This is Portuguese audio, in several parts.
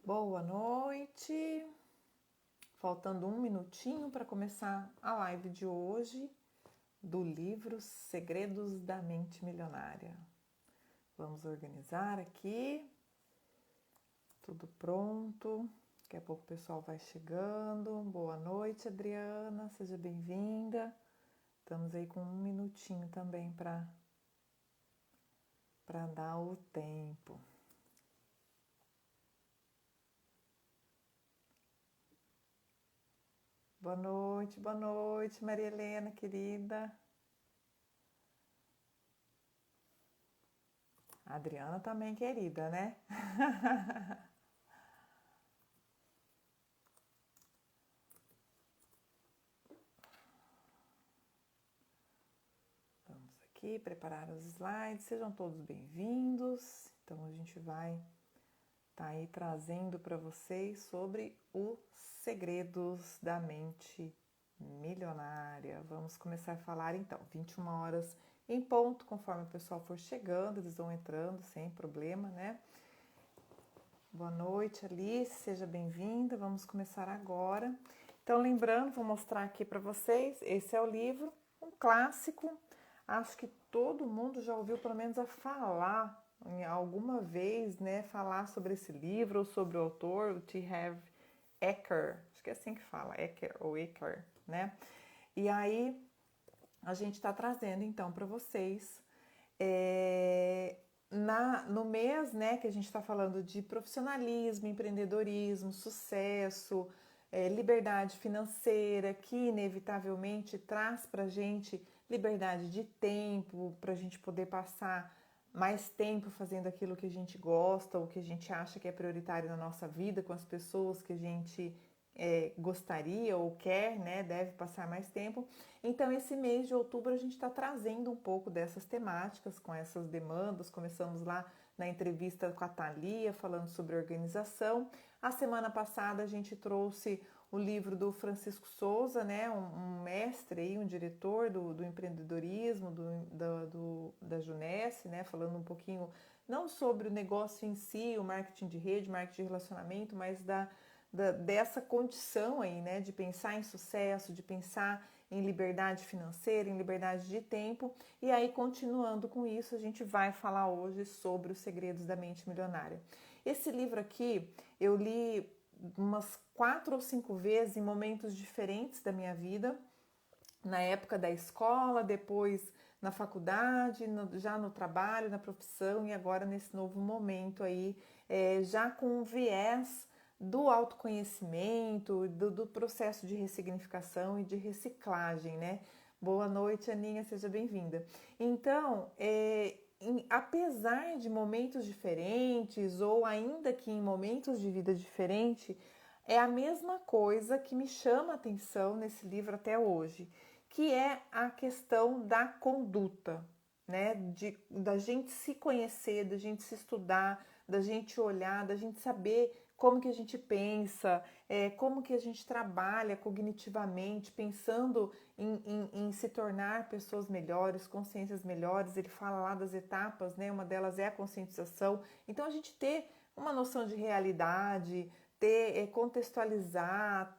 Boa noite. Faltando um minutinho para começar a live de hoje do livro Segredos da Mente Milionária. Vamos organizar aqui. Tudo pronto. Daqui a pouco o pessoal vai chegando. Boa noite, Adriana. Seja bem-vinda. Estamos aí com um minutinho também para dar o tempo. Boa noite, Maria Helena, querida. A Adriana também, querida, né? Vamos aqui preparar os slides. Sejam todos bem-vindos. Então, a gente vai estar aí trazendo para vocês sobre os segredos da mente milionária. Vamos começar a falar então, 21 horas em ponto, conforme o pessoal for chegando, eles vão entrando sem problema, né? Boa noite, Alice, seja bem-vinda. Vamos começar agora. Então, lembrando, vou mostrar aqui para vocês, esse é o livro, um clássico. Acho que todo mundo já ouviu pelo menos a falar em alguma vez, né, falar sobre esse livro ou sobre o autor, o T. Harv Eker, acho que é assim que fala, Eker ou Eker, né? E aí a gente está trazendo então para vocês no mês, né, que a gente está falando de profissionalismo, empreendedorismo, sucesso, liberdade financeira, que inevitavelmente traz para a gente liberdade de tempo, para a gente poder passar mais tempo fazendo aquilo que a gente gosta, ou que a gente acha que é prioritário na nossa vida, com as pessoas que a gente gostaria ou quer, né, deve passar mais tempo. Então, esse mês de outubro a gente está trazendo um pouco dessas temáticas, com essas demandas. Começamos lá na entrevista com a Thalia, falando sobre organização. A semana passada a gente trouxe o livro do Francisco Souza, né, um mestre aí, um diretor do empreendedorismo, da Junesse, né, falando um pouquinho não sobre o negócio em si, o marketing de rede, marketing de relacionamento, mas dessa condição aí, né, de pensar em sucesso, de pensar em liberdade financeira, em liberdade de tempo. E aí, continuando com isso, a gente vai falar hoje sobre os segredos da mente milionária. Esse livro aqui eu li umas 4 ou 5 vezes em momentos diferentes da minha vida, na época da escola, depois na faculdade, já no trabalho, na profissão e agora nesse novo momento aí, já com um viés do autoconhecimento, do processo de ressignificação e de reciclagem, né? Boa noite, Aninha, seja bem-vinda. Então, apesar de momentos diferentes, ou ainda que em momentos de vida diferentes, é a mesma coisa que me chama a atenção nesse livro até hoje, que é a questão da conduta, né? Da gente se conhecer, da gente se estudar, da gente olhar, da gente saber como que a gente pensa, como que a gente trabalha cognitivamente, pensando em se tornar pessoas melhores, consciências melhores. Ele fala lá das etapas, né? Uma delas é a conscientização. Então, a gente ter uma noção de realidade, contextualizar,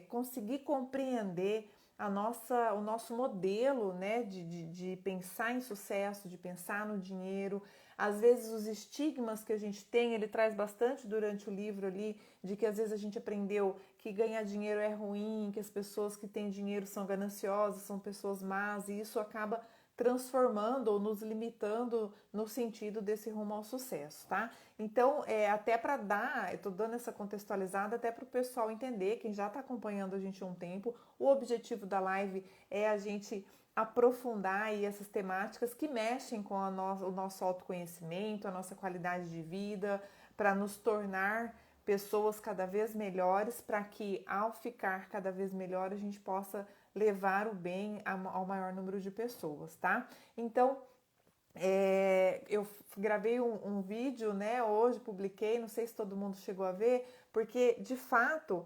conseguir compreender o nosso modelo, né, de pensar em sucesso, de pensar no dinheiro. Às vezes os estigmas que a gente tem, ele traz bastante durante o livro ali, de que às vezes a gente aprendeu que ganhar dinheiro é ruim, que as pessoas que têm dinheiro são gananciosas, são pessoas más, e isso acaba transformando ou nos limitando no sentido desse rumo ao sucesso, tá? Então, até para dar, eu tô dando essa contextualizada até para o pessoal entender, quem já está acompanhando a gente há um tempo, o objetivo da live é a gente aprofundar aí essas temáticas que mexem com o nosso autoconhecimento, a nossa qualidade de vida, para nos tornar pessoas cada vez melhores, para que ao ficar cada vez melhor a gente possa levar o bem ao maior número de pessoas, tá? Então, eu gravei um vídeo, né, hoje publiquei, não sei se todo mundo chegou a ver, porque de fato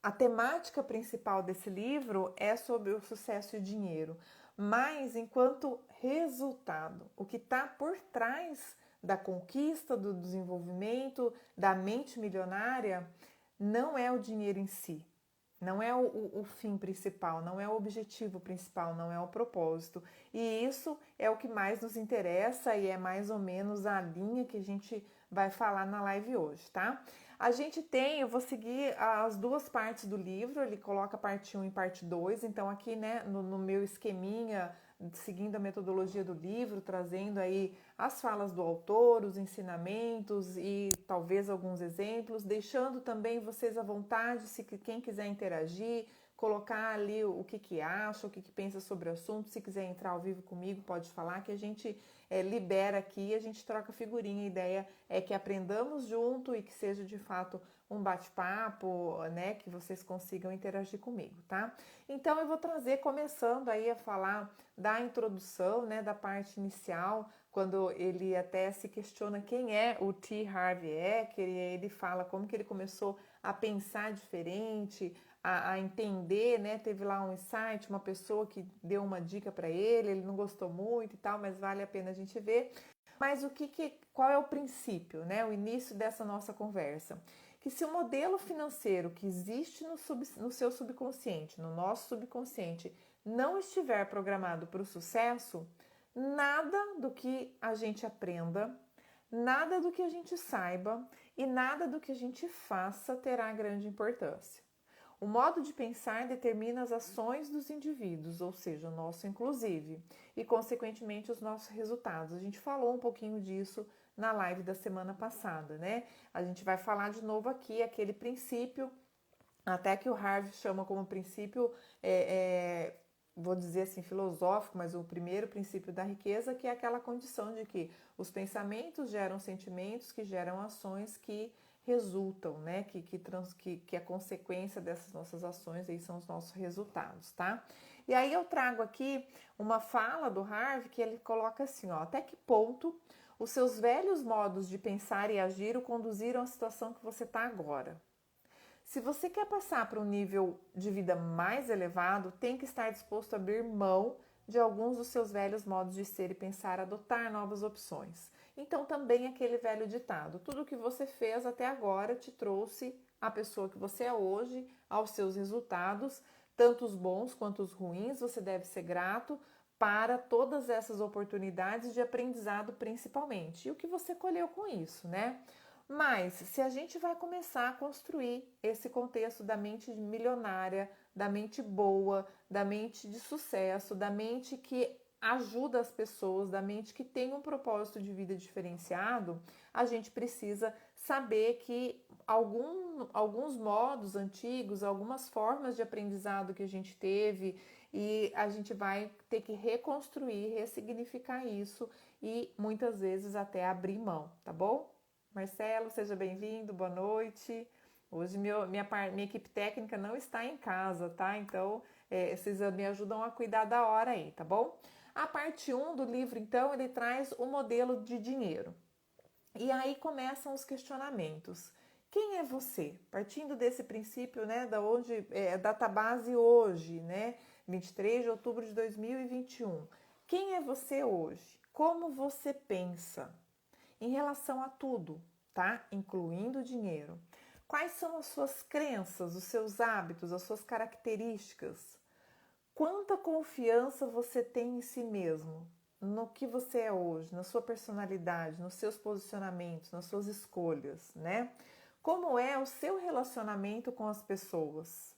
a temática principal desse livro é sobre o sucesso e o dinheiro, mas enquanto resultado, o que está por trás da conquista, do desenvolvimento, da mente milionária, não é o dinheiro em si. Não é o fim principal, não é o objetivo principal, não é o propósito. E isso é o que mais nos interessa e é mais ou menos a linha que a gente vai falar na live hoje, tá? A gente tem, eu vou seguir as duas partes do livro, ele coloca parte 1 e parte 2, então aqui, né, no meu esqueminha, seguindo a metodologia do livro, trazendo aí as falas do autor, os ensinamentos e talvez alguns exemplos, deixando também vocês à vontade, se quem quiser interagir, colocar ali o que acha, o que pensa sobre o assunto, se quiser entrar ao vivo comigo, pode falar que a gente libera aqui, a gente troca figurinha, a ideia é que aprendamos junto e que seja de fato um bate-papo, né, que vocês consigam interagir comigo, tá? Então eu vou trazer, começando aí a falar da introdução, né, da parte inicial, quando ele até se questiona quem é o T. Harv Eker, e ele fala como que ele começou a pensar diferente, a entender, né? Teve lá um insight, uma pessoa que deu uma dica para ele não gostou muito e tal, mas vale a pena a gente ver. Mas qual é o princípio, né? O início dessa nossa conversa? Que se o modelo financeiro que existe no seu subconsciente, no nosso subconsciente, não estiver programado para o sucesso, nada do que a gente aprenda, nada do que a gente saiba e nada do que a gente faça terá grande importância. O modo de pensar determina as ações dos indivíduos, ou seja, o nosso inclusive, e consequentemente os nossos resultados. A gente falou um pouquinho disso na live da semana passada, né? A gente vai falar de novo aqui aquele princípio, até que o Harvey chama como princípio, vou dizer assim, filosófico, mas o primeiro princípio da riqueza, que é aquela condição de que os pensamentos geram sentimentos, que geram ações que resultam, né? Que a consequência dessas nossas ações aí são os nossos resultados, tá? E aí eu trago aqui uma fala do Harvey que ele coloca assim, ó, até que ponto os seus velhos modos de pensar e agir o conduziram à situação que você está agora. Se você quer passar para um nível de vida mais elevado, tem que estar disposto a abrir mão de alguns dos seus velhos modos de ser e pensar, adotar novas opções. Então, também aquele velho ditado: tudo o que você fez até agora te trouxe a pessoa que você é hoje, aos seus resultados, tanto os bons quanto os ruins. Você deve ser grato para todas essas oportunidades de aprendizado, principalmente. E o que você colheu com isso, né? Mas se a gente vai começar a construir esse contexto da mente milionária, da mente boa, da mente de sucesso, da mente que ajuda as pessoas, da mente que tem um propósito de vida diferenciado, a gente precisa saber que alguns modos antigos, algumas formas de aprendizado que a gente teve, e a gente vai ter que reconstruir, ressignificar isso e muitas vezes até abrir mão, tá bom? Marcelo, seja bem-vindo, boa noite. Hoje minha equipe técnica não está em casa, tá? Então, vocês me ajudam a cuidar da hora aí, tá bom? A parte 1 do livro, então, ele traz o modelo de dinheiro. E aí começam os questionamentos. Quem é você? Partindo desse princípio, né, da onde database hoje, né, 23 de outubro de 2021. Quem é você hoje? Como você pensa? Em relação a tudo, tá? Incluindo o dinheiro. Quais são as suas crenças, os seus hábitos, as suas características? Quanta confiança você tem em si mesmo, no que você é hoje, na sua personalidade, nos seus posicionamentos, nas suas escolhas, né? Como é o seu relacionamento com as pessoas?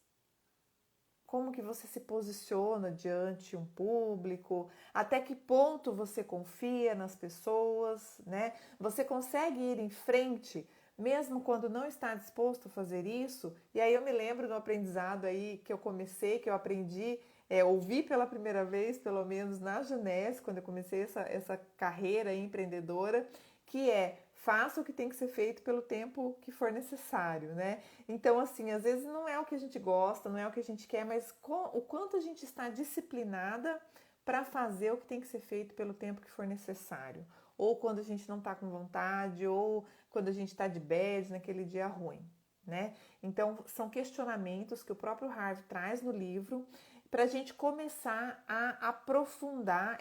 Como que você se posiciona diante um público, até que ponto você confia nas pessoas, né? Você consegue ir em frente mesmo quando não está disposto a fazer isso? E aí eu me lembro do aprendizado aí que eu comecei, que eu aprendi, ouvi pela primeira vez, pelo menos na Genese, quando eu comecei essa carreira empreendedora, que é: faça o que tem que ser feito pelo tempo que for necessário, né? Então, assim, às vezes não é o que a gente gosta, não é o que a gente quer, mas o quanto a gente está disciplinada para fazer o que tem que ser feito pelo tempo que for necessário. Ou quando a gente não está com vontade, ou quando a gente está de bad, naquele dia ruim, né? Então, são questionamentos que o próprio Harvey traz no livro para a gente começar a aprofundar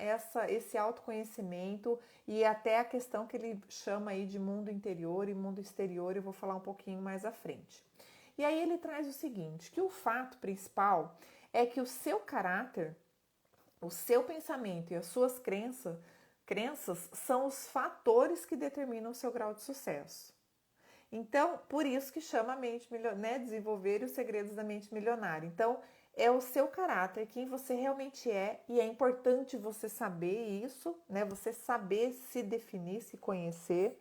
esse autoconhecimento e até a questão que ele chama aí de mundo interior e mundo exterior, eu vou falar um pouquinho mais à frente. E aí ele traz o seguinte, que o fato principal é que o seu caráter, o seu pensamento e as suas crenças são os fatores que determinam o seu grau de sucesso. Então, por isso que chama a mente milionária, né? Desenvolver os segredos da mente milionária. Então, é o seu caráter, quem você realmente é, e é importante você saber isso, né? Você saber se definir, se conhecer.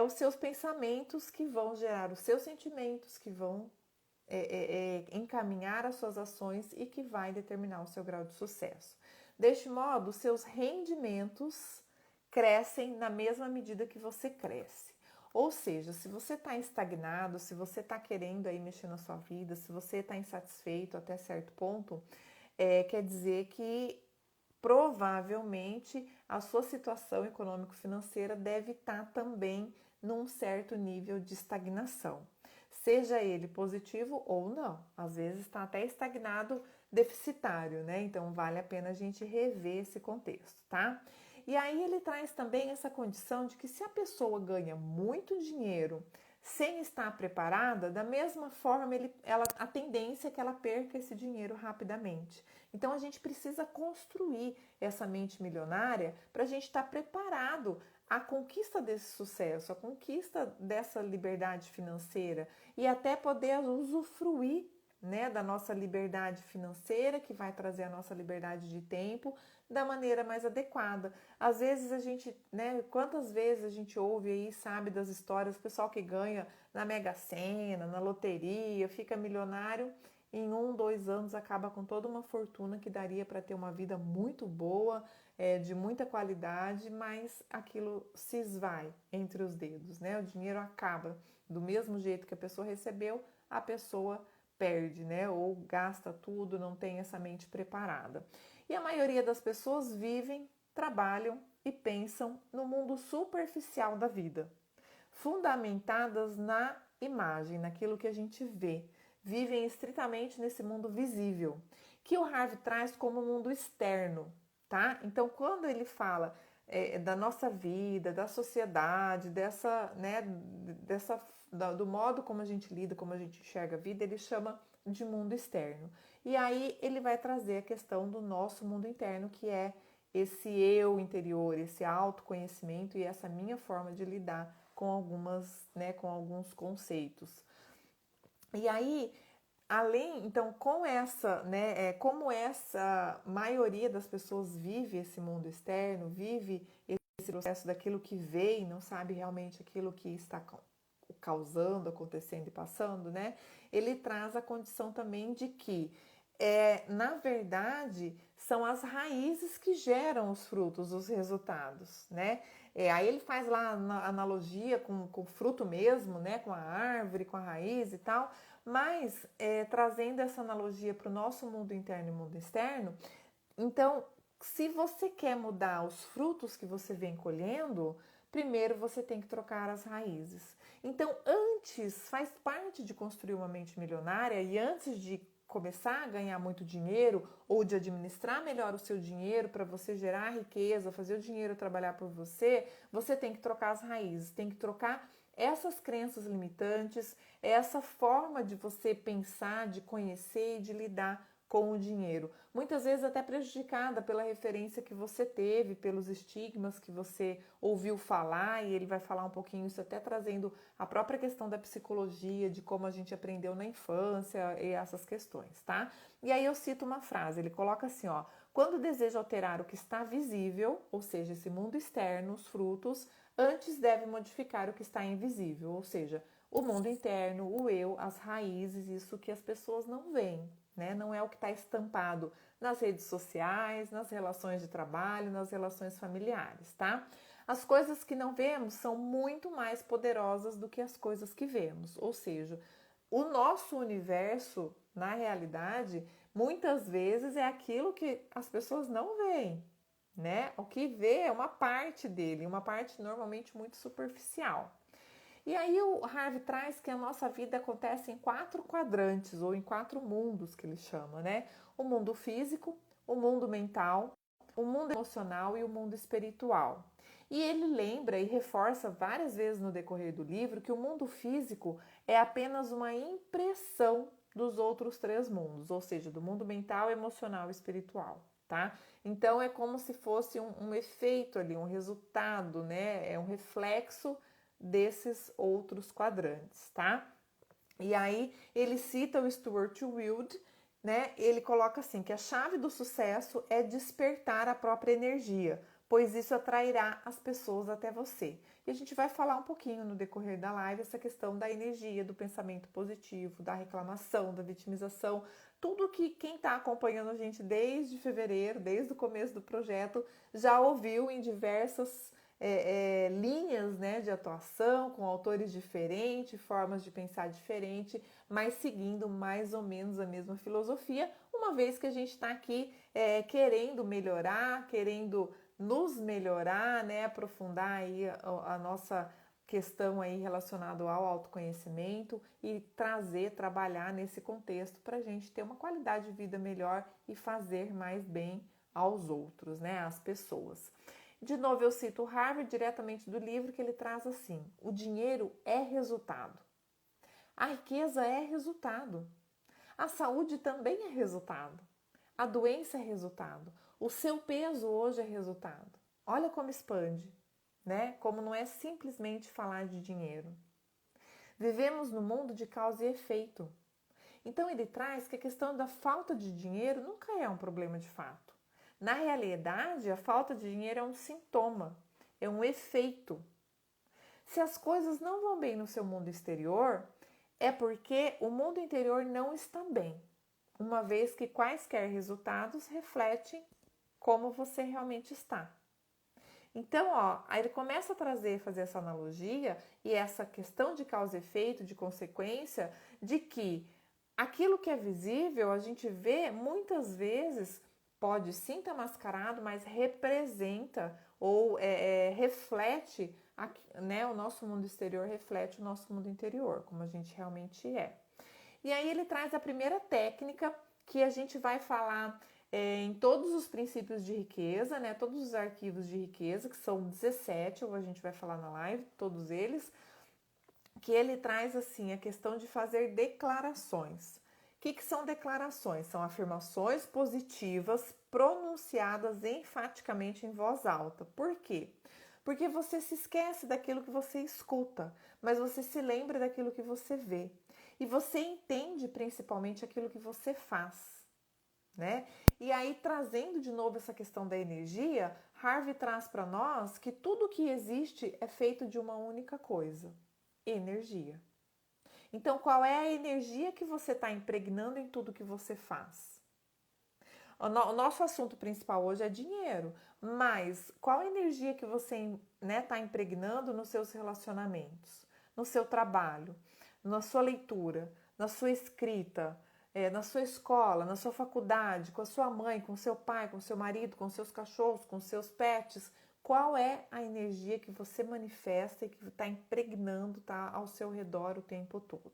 Os seus pensamentos que vão gerar os seus sentimentos, que vão encaminhar as suas ações e que vai determinar o seu grau de sucesso. Deste modo, os seus rendimentos crescem na mesma medida que você cresce. Ou seja, se você está estagnado, se você está querendo aí mexer na sua vida, se você está insatisfeito até certo ponto, quer dizer que provavelmente a sua situação econômico-financeira deve estar também num certo nível de estagnação. Seja ele positivo ou não. Às vezes está até estagnado, deficitário, né? Então vale a pena a gente rever esse contexto, tá? E aí ele traz também essa condição de que se a pessoa ganha muito dinheiro sem estar preparada, da mesma forma a tendência é que ela perca esse dinheiro rapidamente. Então a gente precisa construir essa mente milionária para a gente estar preparado à conquista desse sucesso, à conquista dessa liberdade financeira e até poder usufruir, né, da nossa liberdade financeira, que vai trazer a nossa liberdade de tempo, da maneira mais adequada. Às vezes a gente, né, quantas vezes a gente ouve aí, sabe, das histórias, o pessoal que ganha na Mega Sena, na loteria, fica milionário, em 1, 2 anos acaba com toda uma fortuna que daria para ter uma vida muito boa, de muita qualidade, mas aquilo se esvai entre os dedos, né? O dinheiro acaba do mesmo jeito que a pessoa recebeu, a pessoa perde, né? Ou gasta tudo, não tem essa mente preparada. E a maioria das pessoas vivem, trabalham e pensam no mundo superficial da vida, fundamentadas na imagem, naquilo que a gente vê. Vivem estritamente nesse mundo visível, que o Harvey traz como mundo externo, tá? Então, quando ele fala da nossa vida, da sociedade, do modo como a gente lida, como a gente enxerga a vida, ele chama de mundo externo. E aí ele vai trazer a questão do nosso mundo interno, que é esse eu interior, esse autoconhecimento e essa minha forma de lidar com alguns conceitos. E aí, então, como essa maioria das pessoas vive esse mundo externo, vive esse processo daquilo que vê e não sabe realmente aquilo que está causando, acontecendo e passando, né? Ele traz a condição também de que, na verdade, são as raízes que geram os frutos, os resultados, né? Aí ele faz lá a analogia com o fruto mesmo, né? Com a árvore, com a raiz e tal, mas trazendo essa analogia para o nosso mundo interno e mundo externo, então, se você quer mudar os frutos que você vem colhendo, primeiro você tem que trocar as raízes. Então, faz parte de construir uma mente milionária e antes de começar a ganhar muito dinheiro ou de administrar melhor o seu dinheiro para você gerar riqueza, fazer o dinheiro trabalhar por você, você tem que trocar as raízes, tem que trocar essas crenças limitantes, essa forma de você pensar, de conhecer e de lidar com o dinheiro. Muitas vezes até prejudicada pela referência que você teve, pelos estigmas que você ouviu falar, e ele vai falar um pouquinho isso até trazendo a própria questão da psicologia, de como a gente aprendeu na infância e essas questões, tá? E aí eu cito uma frase, ele coloca assim, ó: quando deseja alterar o que está visível, ou seja, esse mundo externo, os frutos, antes deve modificar o que está invisível, ou seja, o mundo interno, o eu, as raízes, isso que as pessoas não veem, né? Não é o que está estampado nas redes sociais, nas relações de trabalho, nas relações familiares, tá? As coisas que não vemos são muito mais poderosas do que as coisas que vemos, ou seja, o nosso universo, na realidade, muitas vezes é aquilo que as pessoas não veem, né? O que vê é uma parte dele, uma parte normalmente muito superficial. E aí o Harvey traz que a nossa vida acontece em 4 quadrantes, ou em 4 mundos que ele chama, né? O mundo físico, o mundo mental, o mundo emocional e o mundo espiritual. E ele lembra e reforça várias vezes no decorrer do livro que o mundo físico é apenas uma impressão dos outros 3 mundos, ou seja, do mundo mental, emocional e espiritual, tá? Então é como se fosse um efeito ali, um resultado, né? É um reflexo desses outros quadrantes, tá? E aí ele cita o Stuart Wilde, né? Ele coloca assim que a chave do sucesso é despertar a própria energia, pois isso atrairá as pessoas até você. E a gente vai falar um pouquinho no decorrer da live essa questão da energia, do pensamento positivo, da reclamação, da vitimização, tudo que quem está acompanhando a gente desde fevereiro, desde o começo do projeto, já ouviu em diversas linhas, né, de atuação, com autores diferentes, formas de pensar diferente, mas seguindo mais ou menos a mesma filosofia, uma vez que a gente está aqui querendo melhorar, querendo nos melhorar, né, aprofundar aí a nossa questão aí relacionada ao autoconhecimento e trabalhar nesse contexto para a gente ter uma qualidade de vida melhor e fazer mais bem aos outros, né, às pessoas. De novo, eu cito o Harvey diretamente do livro que ele traz assim: o dinheiro é resultado, a riqueza é resultado, a saúde também é resultado, a doença é resultado, o seu peso hoje é resultado. Olha como expande, né? Como não é simplesmente falar de dinheiro. Vivemos no mundo de causa e efeito. Então ele traz que a questão da falta de dinheiro nunca é um problema de fato. Na realidade, a falta de dinheiro é um sintoma, é um efeito. Se as coisas não vão bem no seu mundo exterior, é porque o mundo interior não está bem, uma vez que quaisquer resultados refletem como você realmente está. Então, aí ele começa a fazer essa analogia e essa questão de causa e efeito, de consequência, de que aquilo que é visível, a gente vê muitas vezes, pode sim estar mascarado, mas representa ou reflete, né, o nosso mundo exterior reflete o nosso mundo interior, como a gente realmente é. E aí ele traz a primeira técnica que a gente vai falar em todos os princípios de riqueza, né, todos os arquivos de riqueza, que são 17, ou a gente vai falar na live, todos eles, que ele traz assim a questão de fazer declarações. O que são declarações? São afirmações positivas pronunciadas enfaticamente em voz alta. Por quê? Porque você se esquece daquilo que você escuta, mas você se lembra daquilo que você vê. E você entende principalmente aquilo que você faz, né? E aí, trazendo de novo essa questão da energia, Harvey traz para nós que tudo que existe é feito de uma única coisa: energia. Então, qual é a energia que você está impregnando em tudo que você faz? O nosso assunto principal hoje é dinheiro, mas qual a energia que você está impregnando nos seus relacionamentos, no seu trabalho, na sua leitura, na sua escrita, na sua escola, na sua faculdade, com a sua mãe, com seu pai, com seu marido, com seus cachorros, com seus pets? Qual é a energia que você manifesta e que está impregnando, tá, ao seu redor o tempo todo,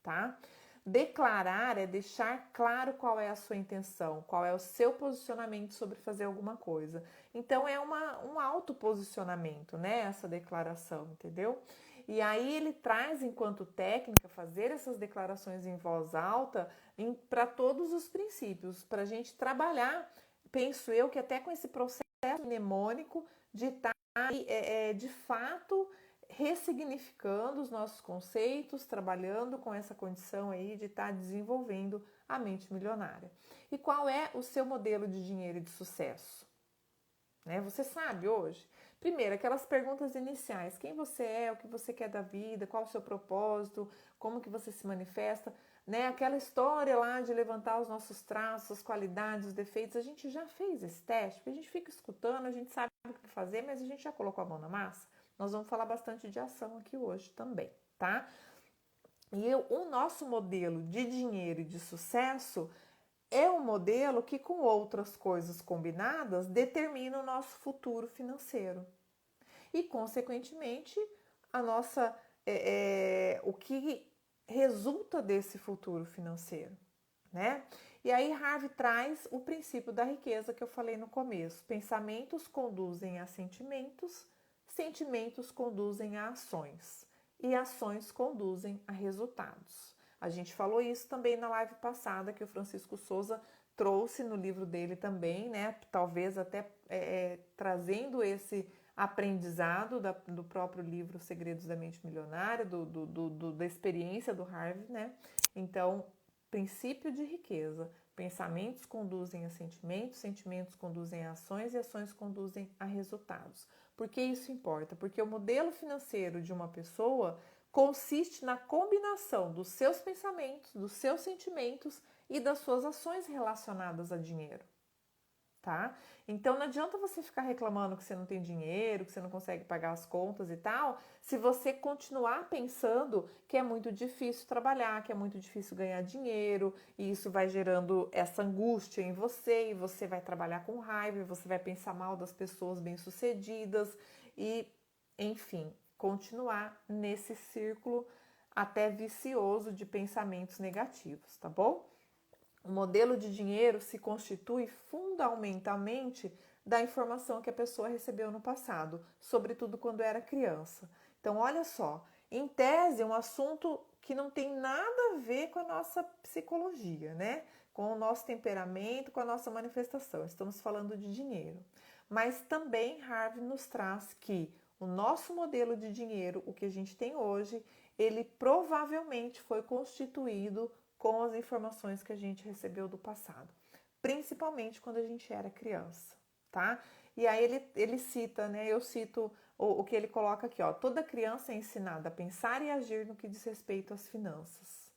tá? Declarar é deixar claro qual é a sua intenção, qual é o seu posicionamento sobre fazer alguma coisa. Então é um autoposicionamento, né? Essa declaração, entendeu? E aí ele traz, enquanto técnica, fazer essas declarações em voz alta para todos os princípios, para a gente trabalhar, penso eu, que até com esse processo mnemônico de estar de fato ressignificando os nossos conceitos, trabalhando com essa condição aí de estar desenvolvendo a mente milionária. E qual é o seu modelo de dinheiro e de sucesso? Né? Você sabe hoje? Primeiro, aquelas perguntas iniciais: quem você é, o que você quer da vida, qual o seu propósito, como que você se manifesta, né? Aquela história lá de levantar os nossos traços, as qualidades, os defeitos, a gente já fez esse teste, porque a gente fica escutando, a gente sabe o que fazer, mas a gente já colocou a mão na massa. Nós vamos falar bastante de ação aqui hoje também, tá? E o nosso modelo de dinheiro e de sucesso é um modelo que, com outras coisas combinadas, determina o nosso futuro financeiro. E, consequentemente, a nossa o que resulta desse futuro financeiro, né? E aí Harvey traz o princípio da riqueza que eu falei no começo. Pensamentos conduzem a sentimentos, sentimentos conduzem a ações e ações conduzem a resultados. A gente falou isso também na live passada que o Francisco Souza trouxe no livro dele também, né? Talvez até trazendo esse aprendizado do próprio livro Segredos da Mente Milionária, da experiência do Harvey, né? Então, princípio de riqueza. Pensamentos conduzem a sentimentos, sentimentos conduzem a ações e ações conduzem a resultados. Por que isso importa? Porque o modelo financeiro de uma pessoa consiste na combinação dos seus pensamentos, dos seus sentimentos e das suas ações relacionadas a dinheiro. Tá? Então não adianta você ficar reclamando que você não tem dinheiro, que você não consegue pagar as contas e tal, se você continuar pensando que é muito difícil trabalhar, que é muito difícil ganhar dinheiro, e isso vai gerando essa angústia em você, e você vai trabalhar com raiva, e você vai pensar mal das pessoas bem-sucedidas, e enfim, continuar nesse círculo até vicioso de pensamentos negativos, tá bom? O modelo de dinheiro se constitui fundamentalmente da informação que a pessoa recebeu no passado, sobretudo quando era criança. Então, olha só, em tese, é um assunto que não tem nada a ver com a nossa psicologia, né? Com o nosso temperamento, com a nossa manifestação. Estamos falando de dinheiro. Mas também Harvey nos traz que o nosso modelo de dinheiro, o que a gente tem hoje, ele provavelmente foi constituído com as informações que a gente recebeu do passado, principalmente quando a gente era criança, tá? E aí ele cita, né? Eu cito o que ele coloca aqui, ó. Toda criança é ensinada a pensar e agir no que diz respeito às finanças.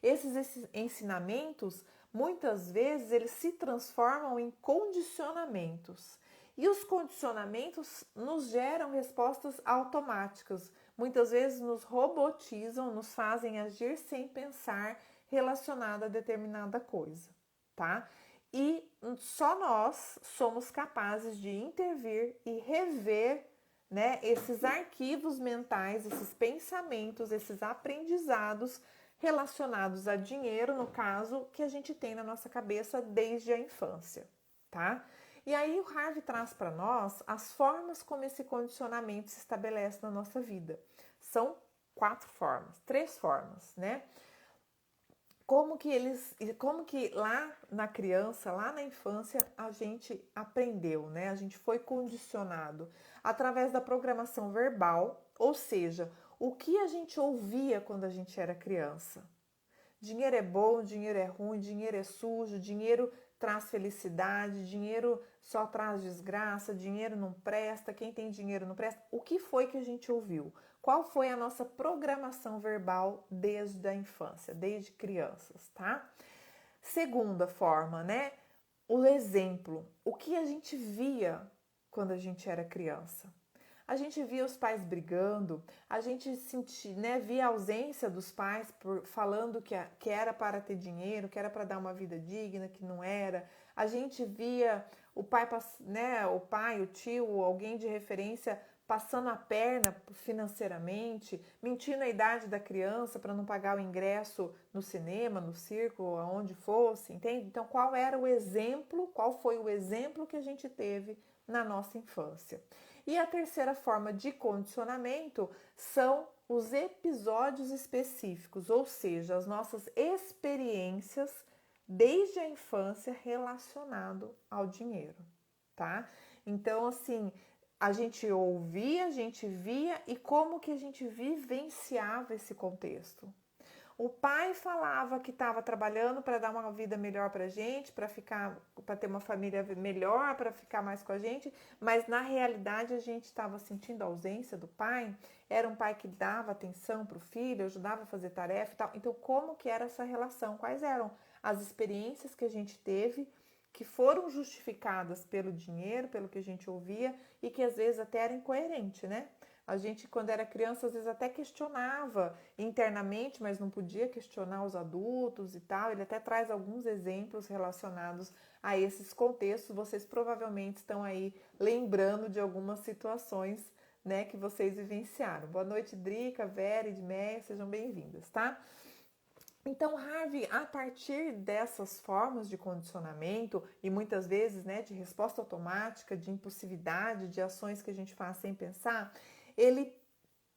Esses ensinamentos, muitas vezes, eles se transformam em condicionamentos. E os condicionamentos nos geram respostas automáticas. Muitas vezes nos robotizam, nos fazem agir sem pensar relacionada a determinada coisa, tá? E só nós somos capazes de intervir e rever, né, esses arquivos mentais, esses pensamentos, esses aprendizados relacionados a dinheiro, no caso, que a gente tem na nossa cabeça desde a infância, tá? E aí o Harvey traz para nós as formas como esse condicionamento se estabelece na nossa vida. São 3 formas, né? Como que lá na criança, lá na infância, a gente aprendeu, né? A gente foi condicionado através da programação verbal, ou seja, o que a gente ouvia quando a gente era criança. Dinheiro é bom, dinheiro é ruim, dinheiro é sujo, dinheiro traz felicidade, dinheiro só traz desgraça, dinheiro não presta, quem tem dinheiro não presta. O que foi que a gente ouviu? Qual foi a nossa programação verbal desde a infância, desde crianças, tá? Segunda forma, né? O exemplo. O que a gente via quando a gente era criança? A gente via os pais brigando, a gente sentia, né, via a ausência dos pais falando que era para ter dinheiro, que era para dar uma vida digna, que não era. A gente via o pai, né, o tio, alguém de referência passando a perna financeiramente, mentindo a idade da criança para não pagar o ingresso no cinema, no circo, aonde fosse, entende? Então, qual foi o exemplo que a gente teve na nossa infância? E a terceira forma de condicionamento são os episódios específicos, ou seja, as nossas experiências desde a infância relacionado ao dinheiro, tá? Então, assim, a gente ouvia, a gente via e como que a gente vivenciava esse contexto. O pai falava que estava trabalhando para dar uma vida melhor para a gente, para ter uma família melhor, para ficar mais com a gente, mas na realidade a gente estava sentindo a ausência do pai. Era um pai que dava atenção para o filho, ajudava a fazer tarefa e tal. Então, como que era essa relação? Quais eram as experiências que a gente teve que foram justificadas pelo dinheiro, pelo que a gente ouvia e que às vezes até era incoerente, né? A gente, quando era criança, às vezes até questionava internamente, mas não podia questionar os adultos e tal. Ele até traz alguns exemplos relacionados a esses contextos. Vocês provavelmente estão aí lembrando de algumas situações né, que vocês vivenciaram. Boa noite, Drica, Vera, Edmeia, sejam bem-vindas, tá? Então, Harvey, a partir dessas formas de condicionamento e muitas vezes, né, de resposta automática, de impulsividade, de ações que a gente faz sem pensar, ele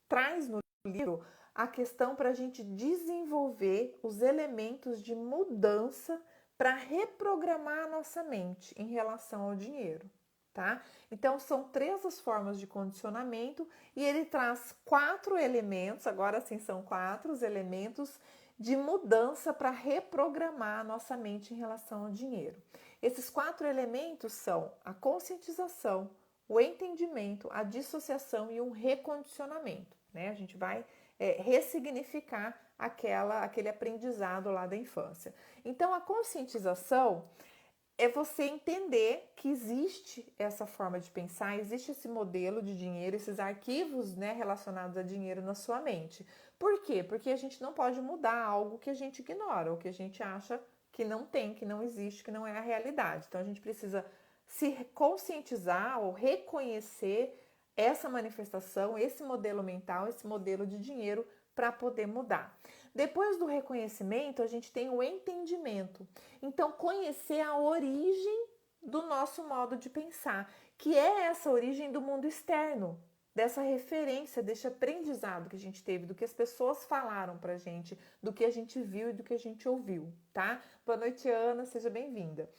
traz no livro a questão para a gente desenvolver os elementos de mudança para reprogramar a nossa mente em relação ao dinheiro, tá? Então, são 3 as formas de condicionamento e ele traz 4 elementos, agora sim são 4 os elementos de mudança para reprogramar a nossa mente em relação ao dinheiro. Esses 4 elementos são a conscientização, o entendimento, a dissociação e um recondicionamento, né? A gente vai ressignificar aquele aprendizado lá da infância. Então, a conscientização é você entender que existe essa forma de pensar, existe esse modelo de dinheiro, esses arquivos, né, relacionados a dinheiro na sua mente. Por quê? Porque a gente não pode mudar algo que a gente ignora, ou que a gente acha que não tem, que não existe, que não é a realidade. Então a gente precisa se conscientizar ou reconhecer essa manifestação, esse modelo mental, esse modelo de dinheiro para poder mudar. Depois do reconhecimento, a gente tem o entendimento. Então, conhecer a origem do nosso modo de pensar, que é essa origem do mundo externo, dessa referência, desse aprendizado que a gente teve, do que as pessoas falaram pra gente, do que a gente viu e do que a gente ouviu, tá? Boa noite, Ana, seja bem-vinda.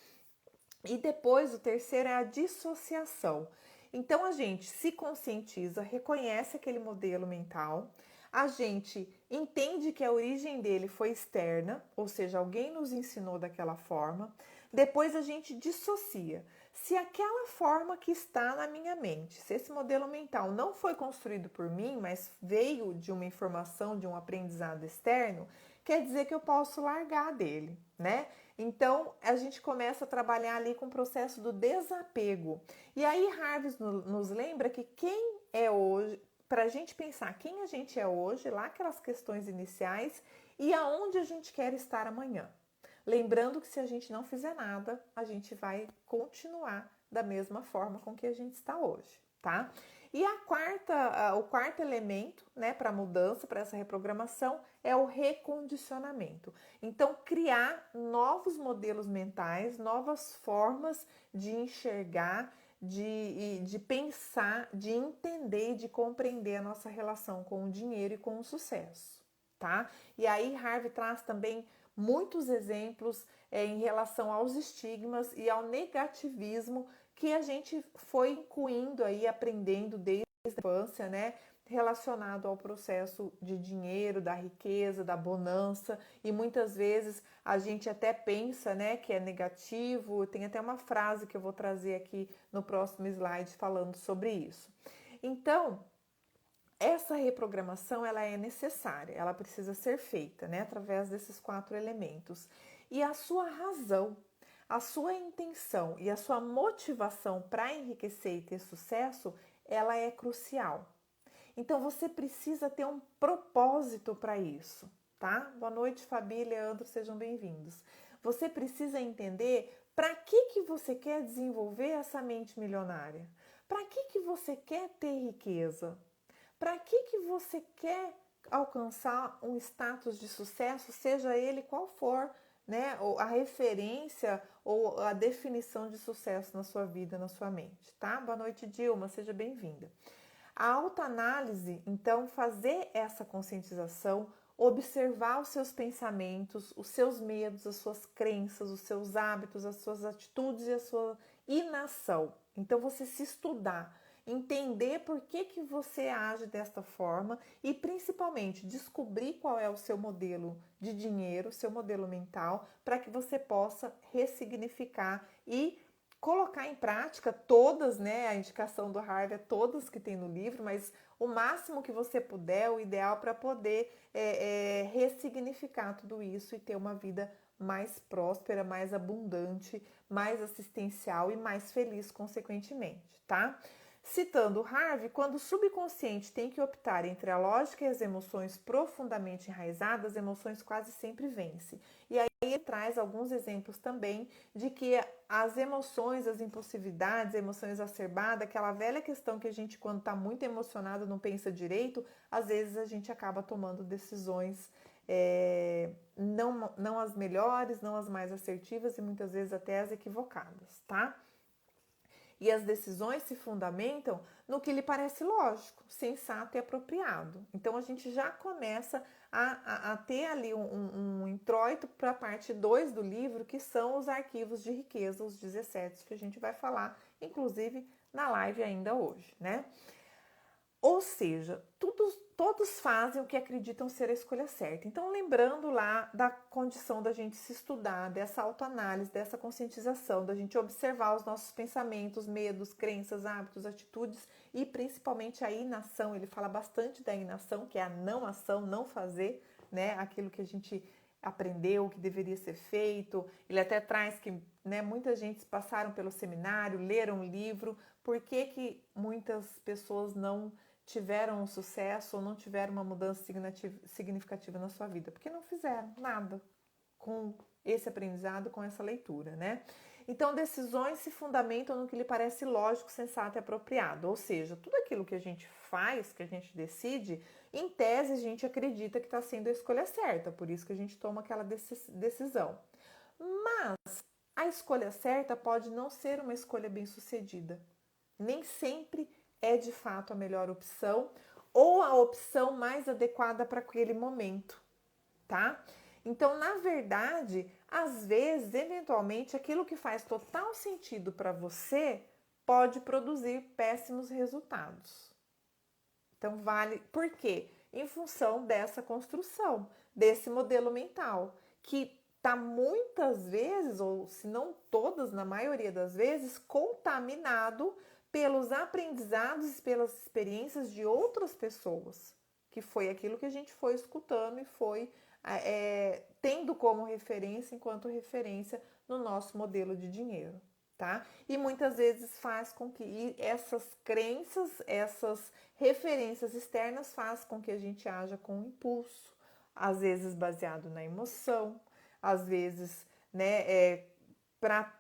E depois, o terceiro é a dissociação. Então, a gente se conscientiza, reconhece aquele modelo mental, a gente entende que a origem dele foi externa, ou seja, alguém nos ensinou daquela forma. Depois a gente dissocia. Se aquela forma que está na minha mente, se esse modelo mental não foi construído por mim, mas veio de uma informação, de um aprendizado externo, quer dizer que eu posso largar dele, né? Então, a gente começa a trabalhar ali com o processo do desapego. E aí, Harvey nos lembra que quem é hoje, para a gente pensar quem a gente é hoje, lá aquelas questões iniciais, e aonde a gente quer estar amanhã. Lembrando que se a gente não fizer nada, a gente vai continuar da mesma forma com que a gente está hoje, tá? E o quarto elemento, né, para mudança, para essa reprogramação, é o recondicionamento. Então, criar novos modelos mentais, novas formas de enxergar, de pensar, de entender e de compreender a nossa relação com o dinheiro e com o sucesso, tá? E aí, Harvey traz também muitos exemplos em relação aos estigmas e ao negativismo que a gente foi incluindo aí, aprendendo desde a infância, né? Relacionado ao processo de dinheiro, da riqueza, da bonança, e muitas vezes a gente até pensa, né, que é negativo. Tem até uma frase que eu vou trazer aqui no próximo slide falando sobre isso. Então, essa reprogramação ela é necessária, ela precisa ser feita, né, através desses 4 elementos. E a sua razão, a sua intenção e a sua motivação para enriquecer e ter sucesso, ela é crucial. Então você precisa ter um propósito para isso, tá? Boa noite, Fabi e Leandro, sejam bem-vindos. Você precisa entender para que você quer desenvolver essa mente milionária? Para que você quer ter riqueza? Para que você quer alcançar um status de sucesso, seja ele qual for, né? Ou a referência ou a definição de sucesso na sua vida, na sua mente, tá? Boa noite, Dilma, seja bem-vinda. A autoanálise, então, fazer essa conscientização, observar os seus pensamentos, os seus medos, as suas crenças, os seus hábitos, as suas atitudes e a sua inação. Então, você se estudar, entender por que você age desta forma e, principalmente, descobrir qual é o seu modelo de dinheiro, seu modelo mental, para que você possa ressignificar e colocar em prática todas, né? A indicação do Harvey é todas que tem no livro, mas o máximo que você puder, o ideal para poder ressignificar tudo isso e ter uma vida mais próspera, mais abundante, mais assistencial e mais feliz, consequentemente, tá? Citando Harvey, quando o subconsciente tem que optar entre a lógica e as emoções profundamente enraizadas, as emoções quase sempre vencem. E aí ele traz alguns exemplos também de que as emoções, as impulsividades, a emoção exacerbada, aquela velha questão que a gente, quando está muito emocionado, não pensa direito, às vezes a gente acaba tomando decisões não as melhores, não as mais assertivas e muitas vezes até as equivocadas, tá? E as decisões se fundamentam no que lhe parece lógico, sensato e apropriado. Então a gente já começa a ter ali um introito para a parte 2 do livro, que são os arquivos de riqueza, os 17, que a gente vai falar, inclusive, na live ainda hoje, né? Ou seja, todos fazem o que acreditam ser a escolha certa. Então, lembrando lá da condição da gente se estudar, dessa autoanálise, dessa conscientização, da gente observar os nossos pensamentos, medos, crenças, hábitos, atitudes e principalmente a inação. Ele fala bastante da inação, que é a não ação, não fazer, né, aquilo que a gente aprendeu, que deveria ser feito. Ele até traz que, né, muita gente passaram pelo seminário, leram o livro. Por que muitas pessoas não tiveram um sucesso ou não tiveram uma mudança significativa na sua vida? Porque não fizeram nada com esse aprendizado, com essa leitura, né? Então, decisões se fundamentam no que lhe parece lógico, sensato e apropriado. Ou seja, tudo aquilo que a gente faz, que a gente decide, em tese a gente acredita que está sendo a escolha certa, por isso que a gente toma aquela decisão. Mas a escolha certa pode não ser uma escolha bem-sucedida. Nem sempre é de fato a melhor opção ou a opção mais adequada para aquele momento, tá? Então, na verdade, às vezes, eventualmente, aquilo que faz total sentido para você pode produzir péssimos resultados. Então, vale. Por quê? Em função dessa construção, desse modelo mental, que está muitas vezes, ou se não todas, na maioria das vezes, contaminado pelos aprendizados e pelas experiências de outras pessoas, que foi aquilo que a gente foi escutando e foi tendo como referência enquanto referência no nosso modelo de dinheiro, tá? E muitas vezes faz com que essas crenças, essas referências externas faz com que a gente haja com impulso, às vezes baseado na emoção, às vezes, né, para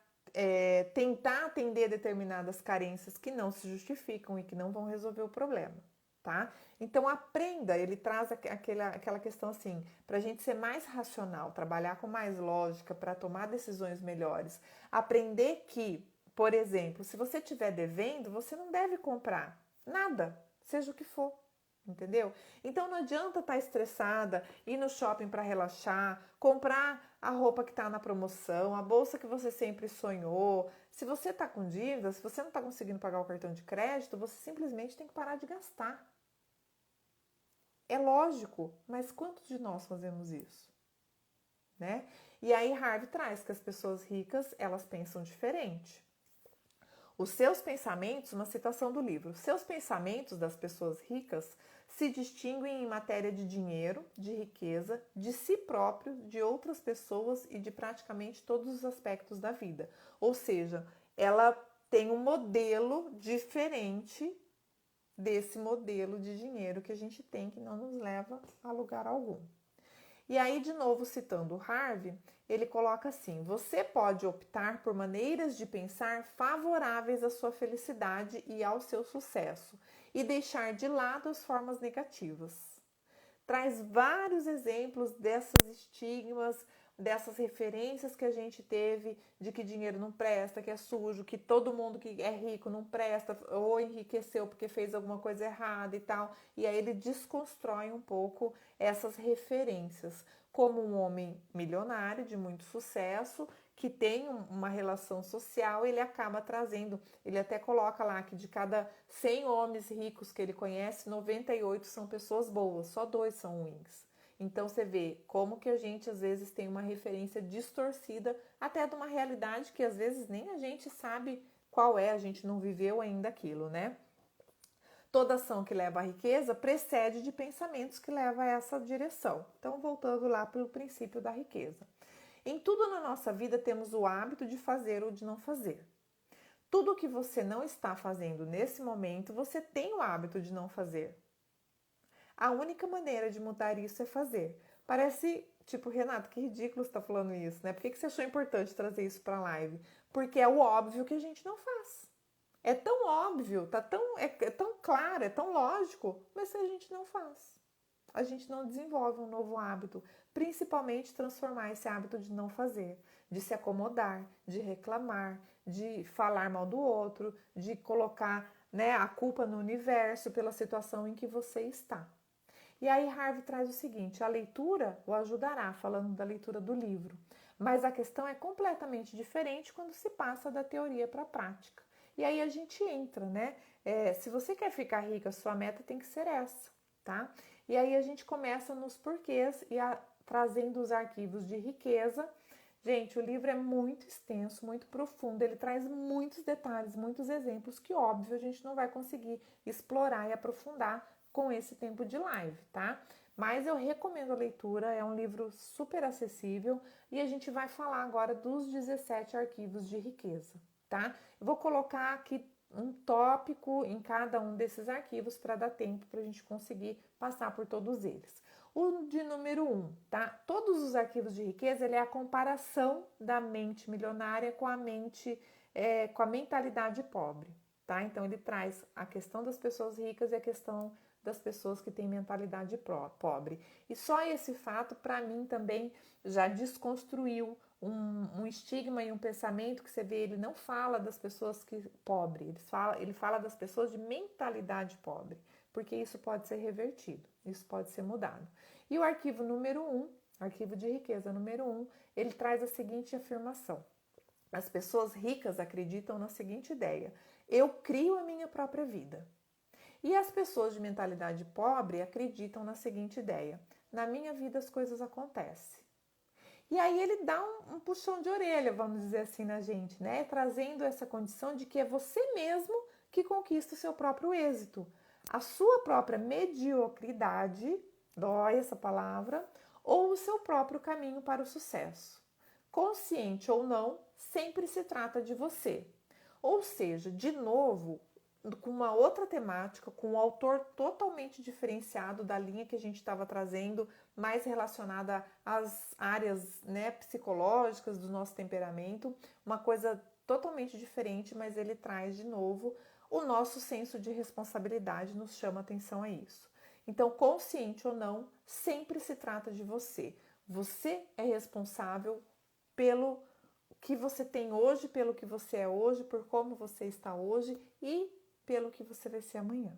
tentar atender determinadas carências que não se justificam e que não vão resolver o problema, tá? Então aprenda, ele traz aquela questão assim, para a gente ser mais racional, trabalhar com mais lógica, para tomar decisões melhores. Aprender que, por exemplo, se você estiver devendo, você não deve comprar nada, seja o que for. Entendeu? Então não adianta estar estressada, ir no shopping para relaxar, comprar a roupa que está na promoção, a bolsa que você sempre sonhou. Se você está com dívida, se você não está conseguindo pagar o cartão de crédito, você simplesmente tem que parar de gastar. É lógico, mas quantos de nós fazemos isso? Né? E aí Harvey traz que as pessoas ricas, elas pensam diferente. Os seus pensamentos, uma citação do livro, os seus pensamentos das pessoas ricas se distinguem em matéria de dinheiro, de riqueza, de si próprio, de outras pessoas e de praticamente todos os aspectos da vida. Ou seja, ela tem um modelo diferente desse modelo de dinheiro que a gente tem, que não nos leva a lugar algum. E aí, de novo, citando o Harvey, ele coloca assim: você pode optar por maneiras de pensar favoráveis à sua felicidade e ao seu sucesso e deixar de lado as formas negativas. Traz vários exemplos dessas estigmas, dessas referências que a gente teve de que dinheiro não presta, que é sujo, que todo mundo que é rico não presta ou enriqueceu porque fez alguma coisa errada e tal. E aí ele desconstrói um pouco essas referências. Como um homem milionário de muito sucesso, que tem uma relação social, ele acaba trazendo, ele até coloca lá que de cada 100 homens ricos que ele conhece, 98 são pessoas boas, só 2 são ruins. Então você vê como que a gente às vezes tem uma referência distorcida até de uma realidade que às vezes nem a gente sabe qual é, a gente não viveu ainda aquilo, né? Toda ação que leva à riqueza precede de pensamentos que levam a essa direção. Então, voltando lá para o princípio da riqueza. Em tudo na nossa vida temos o hábito de fazer ou de não fazer. Tudo que você não está fazendo nesse momento, você tem o hábito de não fazer. A única maneira de mudar isso é fazer. Parece Tipo, Renato, que ridículo você tá falando isso, né? Por que você achou importante trazer isso pra live? Porque é o óbvio que a gente não faz. É tão óbvio, é tão claro, é tão lógico, mas a gente não faz. A gente não desenvolve um novo hábito, principalmente transformar esse hábito de não fazer, de se acomodar, de reclamar, de falar mal do outro, de colocar, né, a culpa no universo pela situação em que você está. E aí Harvey traz o seguinte: a leitura o ajudará, falando da leitura do livro, mas a questão é completamente diferente quando se passa da teoria para a prática. E aí a gente entra, né? Se você quer ficar rica, sua meta tem que ser essa, tá? E aí a gente começa nos porquês e trazendo os arquivos de riqueza. Gente, o livro é muito extenso, muito profundo, ele traz muitos detalhes, muitos exemplos que, óbvio, a gente não vai conseguir explorar e aprofundar com esse tempo de live, tá? Mas eu recomendo a leitura, é um livro super acessível e a gente vai falar agora dos 17 arquivos de riqueza, tá? Eu vou colocar aqui um tópico em cada um desses arquivos para dar tempo para a gente conseguir passar por todos eles. O de número 1, tá? Todos os arquivos de riqueza, ele é a comparação da mente milionária com a mente, com a mentalidade pobre, tá? Então ele traz a questão das pessoas ricas e a questão das pessoas que têm mentalidade pobre. E só esse fato, para mim, também já desconstruiu um estigma e um pensamento que você vê, ele não fala das pessoas que pobre, ele fala das pessoas de mentalidade pobre, porque isso pode ser revertido, isso pode ser mudado. E o arquivo número 1, arquivo de riqueza número 1, ele traz a seguinte afirmação: as pessoas ricas acreditam na seguinte ideia: eu crio a minha própria vida. E as pessoas de mentalidade pobre acreditam na seguinte ideia: na minha vida as coisas acontecem. E aí ele dá um puxão de orelha, vamos dizer assim, na gente, né? Trazendo essa condição de que é você mesmo que conquista o seu próprio êxito. A sua própria mediocridade, dói essa palavra, ou o seu próprio caminho para o sucesso. Consciente ou não, sempre se trata de você. Ou seja, de novo, com uma outra temática, com um autor totalmente diferenciado da linha que a gente estava trazendo, mais relacionada às áreas, né, psicológicas do nosso temperamento, uma coisa totalmente diferente, mas ele traz de novo o nosso senso de responsabilidade, nos chama atenção a isso. Então, consciente ou não, sempre se trata de você. Você é responsável pelo que você tem hoje, pelo que você é hoje, por como você está hoje e pelo que você vai ser amanhã,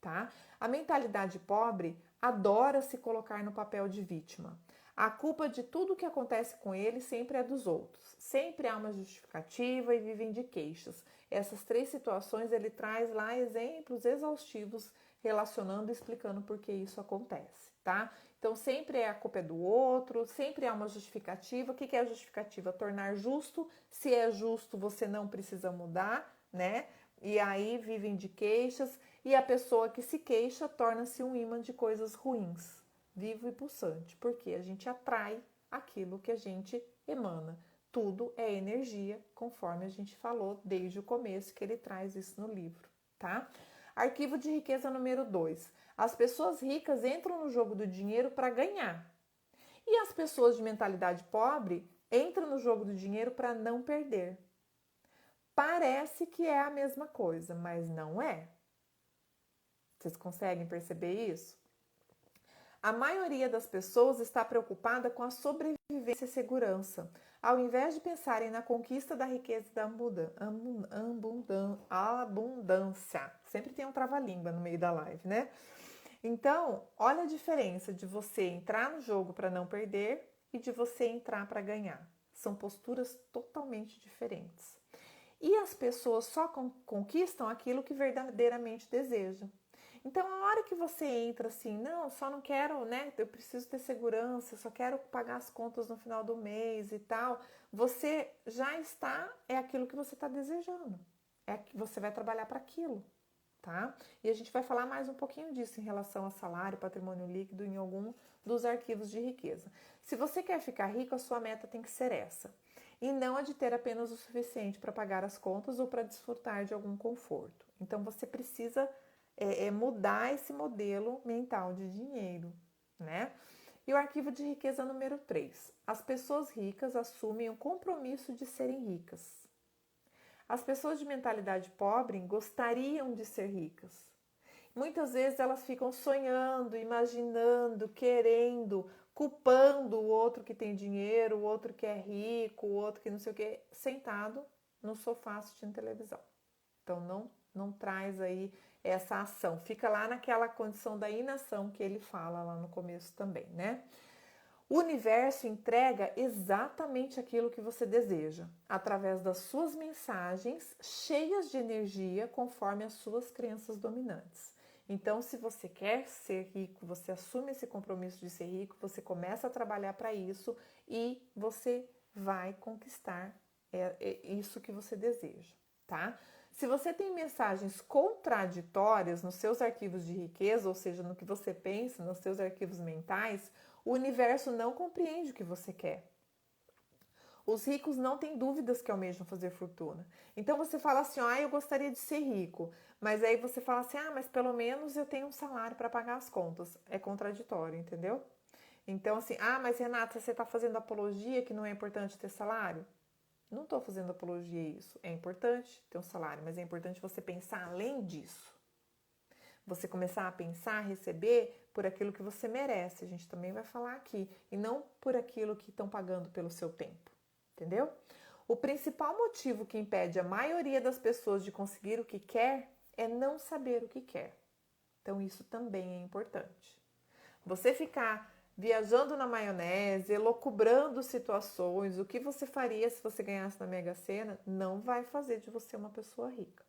tá? A mentalidade pobre adora se colocar no papel de vítima. A culpa de tudo que acontece com ele sempre é dos outros. Sempre há uma justificativa e vivem de queixas. Essas 3 situações ele traz lá exemplos exaustivos relacionando e explicando por que isso acontece, tá? Então sempre a culpa é do outro, sempre há uma justificativa. O que é a justificativa? Tornar justo. Se é justo, você não precisa mudar, né? E aí vivem de queixas, e a pessoa que se queixa torna-se um imã de coisas ruins, vivo e pulsante, porque a gente atrai aquilo que a gente emana. Tudo é energia, conforme a gente falou desde o começo, que ele traz isso no livro, tá? Arquivo de riqueza número 2. As pessoas ricas entram no jogo do dinheiro para ganhar. E as pessoas de mentalidade pobre entram no jogo do dinheiro para não perder. Parece que é a mesma coisa, mas não é. Vocês conseguem perceber isso? A maioria das pessoas está preocupada com a sobrevivência e segurança, ao invés de pensarem na conquista da riqueza e da abundância. Sempre tem um trava-língua no meio da live, né? Então, olha a diferença de você entrar no jogo para não perder e de você entrar para ganhar. São posturas totalmente diferentes. E as pessoas só conquistam aquilo que verdadeiramente desejam. Então, a hora que você entra assim, não, só não quero, né? Eu preciso ter segurança, só quero pagar as contas no final do mês e tal. Você já está, é aquilo que você está desejando. É que você vai trabalhar para aquilo, tá? E a gente vai falar mais um pouquinho disso em relação a salário, patrimônio líquido em algum dos arquivos de riqueza. Se você quer ficar rico, a sua meta tem que ser essa. E não a de ter apenas o suficiente para pagar as contas ou para desfrutar de algum conforto. Então você precisa mudar esse modelo mental de dinheiro, né? E o arquivo de riqueza número 3. As pessoas ricas assumem o compromisso de serem ricas. As pessoas de mentalidade pobre gostariam de ser ricas. Muitas vezes elas ficam sonhando, imaginando, querendo, culpando o outro que tem dinheiro, o outro que é rico, o outro que não sei o que, sentado no sofá assistindo televisão. Então não traz aí essa ação. Fica lá naquela condição da inação que ele fala lá no começo também, né? O universo entrega exatamente aquilo que você deseja, através das suas mensagens cheias de energia, conforme as suas crenças dominantes. Então, se você quer ser rico, você assume esse compromisso de ser rico, você começa a trabalhar para isso e você vai conquistar isso que você deseja, tá? Se você tem mensagens contraditórias nos seus arquivos de riqueza, ou seja, no que você pensa, nos seus arquivos mentais, o universo não compreende o que você quer. Os ricos não têm dúvidas que almejam fazer fortuna. Então você fala assim, eu gostaria de ser rico. Mas aí você fala assim, mas pelo menos eu tenho um salário para pagar as contas. É contraditório, entendeu? Então assim, mas Renata, você está fazendo apologia que não é importante ter salário? Não estou fazendo apologia a isso. É importante ter um salário, mas é importante você pensar além disso. Você começar a pensar, receber por aquilo que você merece. A gente também vai falar aqui. E não por aquilo que estão pagando pelo seu tempo. Entendeu? O principal motivo que impede a maioria das pessoas de conseguir o que quer é não saber o que quer. Então isso também é importante. Você ficar viajando na maionese, elucubrando situações, o que você faria se você ganhasse na Mega Sena, não vai fazer de você uma pessoa rica,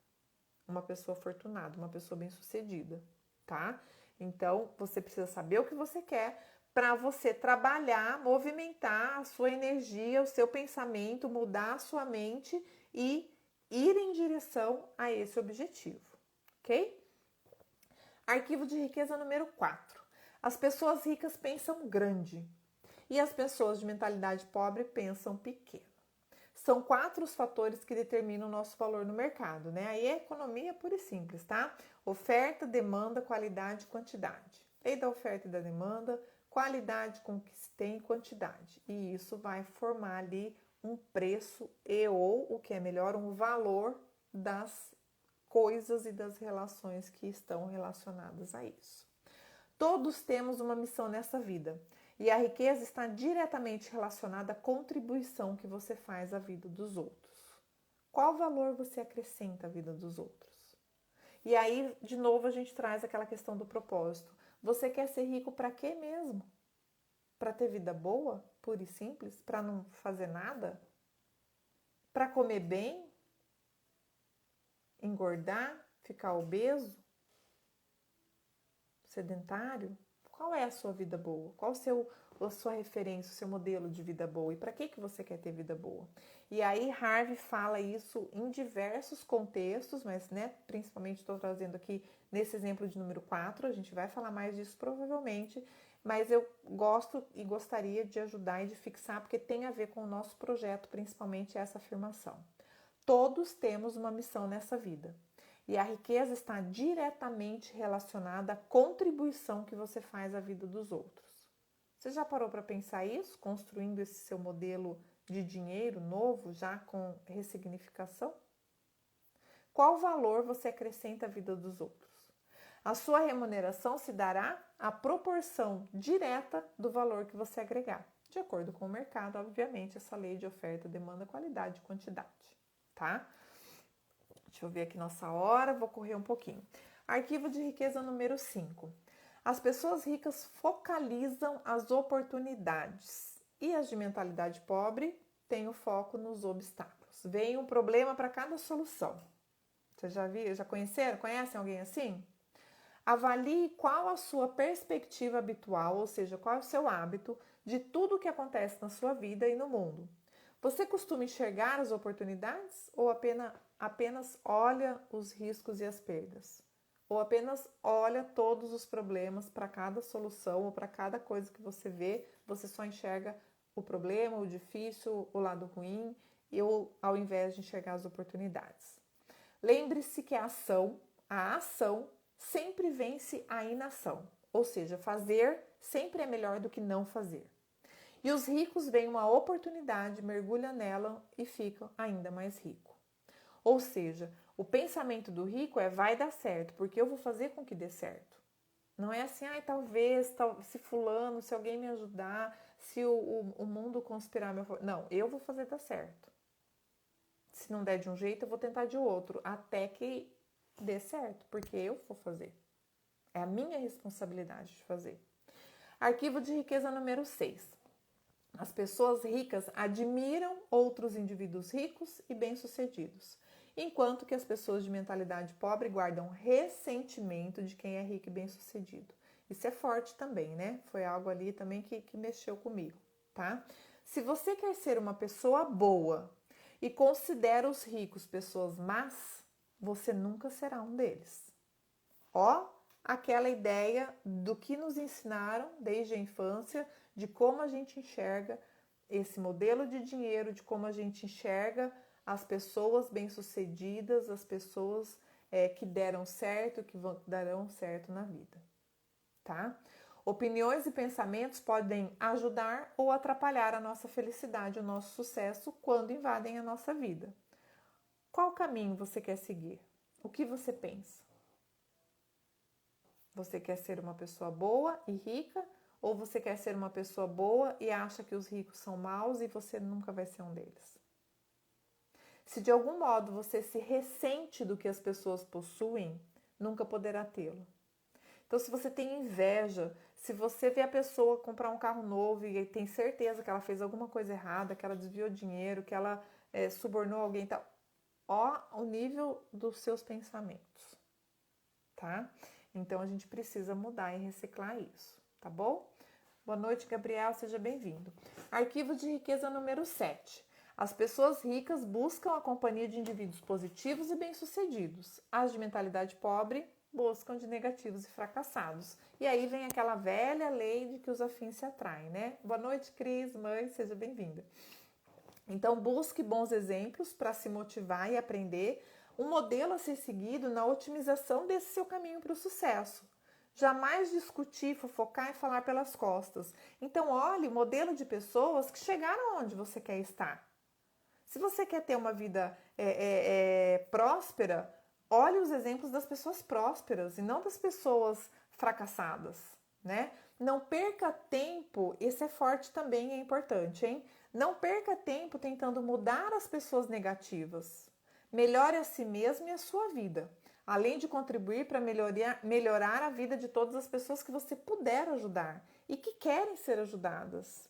uma pessoa afortunada, uma pessoa bem-sucedida, tá? Então, você precisa saber o que você quer para você trabalhar, movimentar a sua energia, o seu pensamento, mudar a sua mente e ir em direção a esse objetivo, ok? Arquivo de riqueza número 4. As pessoas ricas pensam grande e as pessoas de mentalidade pobre pensam pequeno. São 4 os fatores que determinam o nosso valor no mercado, né? Aí é economia pura e simples, tá? Oferta, demanda, qualidade e quantidade. Lei da oferta e da demanda, qualidade com que se tem quantidade. E isso vai formar ali um preço ou, o que é melhor, um valor das coisas e das relações que estão relacionadas a isso. Todos temos uma missão nessa vida e a riqueza está diretamente relacionada à contribuição que você faz à vida dos outros. Qual valor você acrescenta à vida dos outros? E aí, de novo, a gente traz aquela questão do propósito. Você quer ser rico para quê mesmo? Para ter vida boa, pura e simples? Para não fazer nada? Para comer bem? Engordar? Ficar obeso? Sedentário? Qual é a sua vida boa? Qual a sua referência, o seu modelo de vida boa? E para que você quer ter vida boa? E aí Harvey fala isso em diversos contextos, mas principalmente estou trazendo aqui nesse exemplo de número 4, a gente vai falar mais disso provavelmente, mas eu gosto e gostaria de ajudar e de fixar, porque tem a ver com o nosso projeto, principalmente essa afirmação. Todos temos uma missão nessa vida. E a riqueza está diretamente relacionada à contribuição que você faz à vida dos outros. Você já parou para pensar isso, construindo esse seu modelo de dinheiro novo, já com ressignificação? Qual valor você acrescenta à vida dos outros? A sua remuneração se dará à proporção direta do valor que você agregar, de acordo com o mercado, obviamente, essa lei de oferta, demanda, qualidade e quantidade, tá? Deixa eu ver aqui nossa hora, vou correr um pouquinho. Arquivo de riqueza número 5. As pessoas ricas focalizam as oportunidades e as de mentalidade pobre têm o foco nos obstáculos. Vem um problema para cada solução. Você já viu? Já conheceram? Conhecem alguém assim? Avalie qual a sua perspectiva habitual, ou seja, qual é o seu hábito de tudo o que acontece na sua vida e no mundo. Você costuma enxergar as oportunidades ou apenas olha os riscos e as perdas? Ou apenas olha todos os problemas para cada solução ou para cada coisa que você vê, você só enxerga o problema, o difícil, o lado ruim, ao invés de enxergar as oportunidades. Lembre-se que a ação sempre vence a inação, ou seja, fazer sempre é melhor do que não fazer. E os ricos veem uma oportunidade, mergulham nela e ficam ainda mais ricos. Ou seja, o pensamento do rico é vai dar certo, porque eu vou fazer com que dê certo. Não é assim, talvez, se fulano, se alguém me ajudar, se o mundo conspirar a meu favor. Não, eu vou fazer dar certo. Se não der de um jeito, eu vou tentar de outro, até que dê certo, porque eu vou fazer. É a minha responsabilidade de fazer. Arquivo de riqueza número 6. As pessoas ricas admiram outros indivíduos ricos e bem-sucedidos, enquanto que as pessoas de mentalidade pobre guardam ressentimento de quem é rico e bem-sucedido. Isso é forte também, né? Foi algo ali também que mexeu comigo, tá? Se você quer ser uma pessoa boa e considera os ricos pessoas más, você nunca será um deles. Ó, aquela ideia do que nos ensinaram desde a infância, de como a gente enxerga esse modelo de dinheiro, de como a gente enxerga as pessoas bem-sucedidas, as pessoas que deram certo, que darão certo na vida, tá? Opiniões e pensamentos podem ajudar ou atrapalhar a nossa felicidade, o nosso sucesso quando invadem a nossa vida. Qual caminho você quer seguir? O que você pensa? Você quer ser uma pessoa boa e rica? Ou você quer ser uma pessoa boa e acha que os ricos são maus e você nunca vai ser um deles? Se de algum modo você se ressente do que as pessoas possuem, nunca poderá tê-lo. Então, se você tem inveja, se você vê a pessoa comprar um carro novo e tem certeza que ela fez alguma coisa errada, que ela desviou dinheiro, que ela subornou alguém, tal, ó o nível dos seus pensamentos, tá? Então, a gente precisa mudar e reciclar isso, tá bom? Boa noite, Gabriel, seja bem-vindo. Arquivo de riqueza número 7. As pessoas ricas buscam a companhia de indivíduos positivos e bem-sucedidos. As de mentalidade pobre buscam de negativos e fracassados. E aí vem aquela velha lei de que os afins se atraem, né? Boa noite, Cris, mãe, seja bem-vinda. Então, busque bons exemplos para se motivar e aprender um modelo a ser seguido na otimização desse seu caminho para o sucesso. Jamais discutir, fofocar e falar pelas costas. Então, olhe o modelo de pessoas que chegaram onde você quer estar. Se você quer ter uma vida próspera, olhe os exemplos das pessoas prósperas e não das pessoas fracassadas, né? Não perca tempo, esse é forte também, é importante, hein? Não perca tempo tentando mudar as pessoas negativas. Melhore a si mesmo e a sua vida, além de contribuir para melhorar a vida de todas as pessoas que você puder ajudar e que querem ser ajudadas.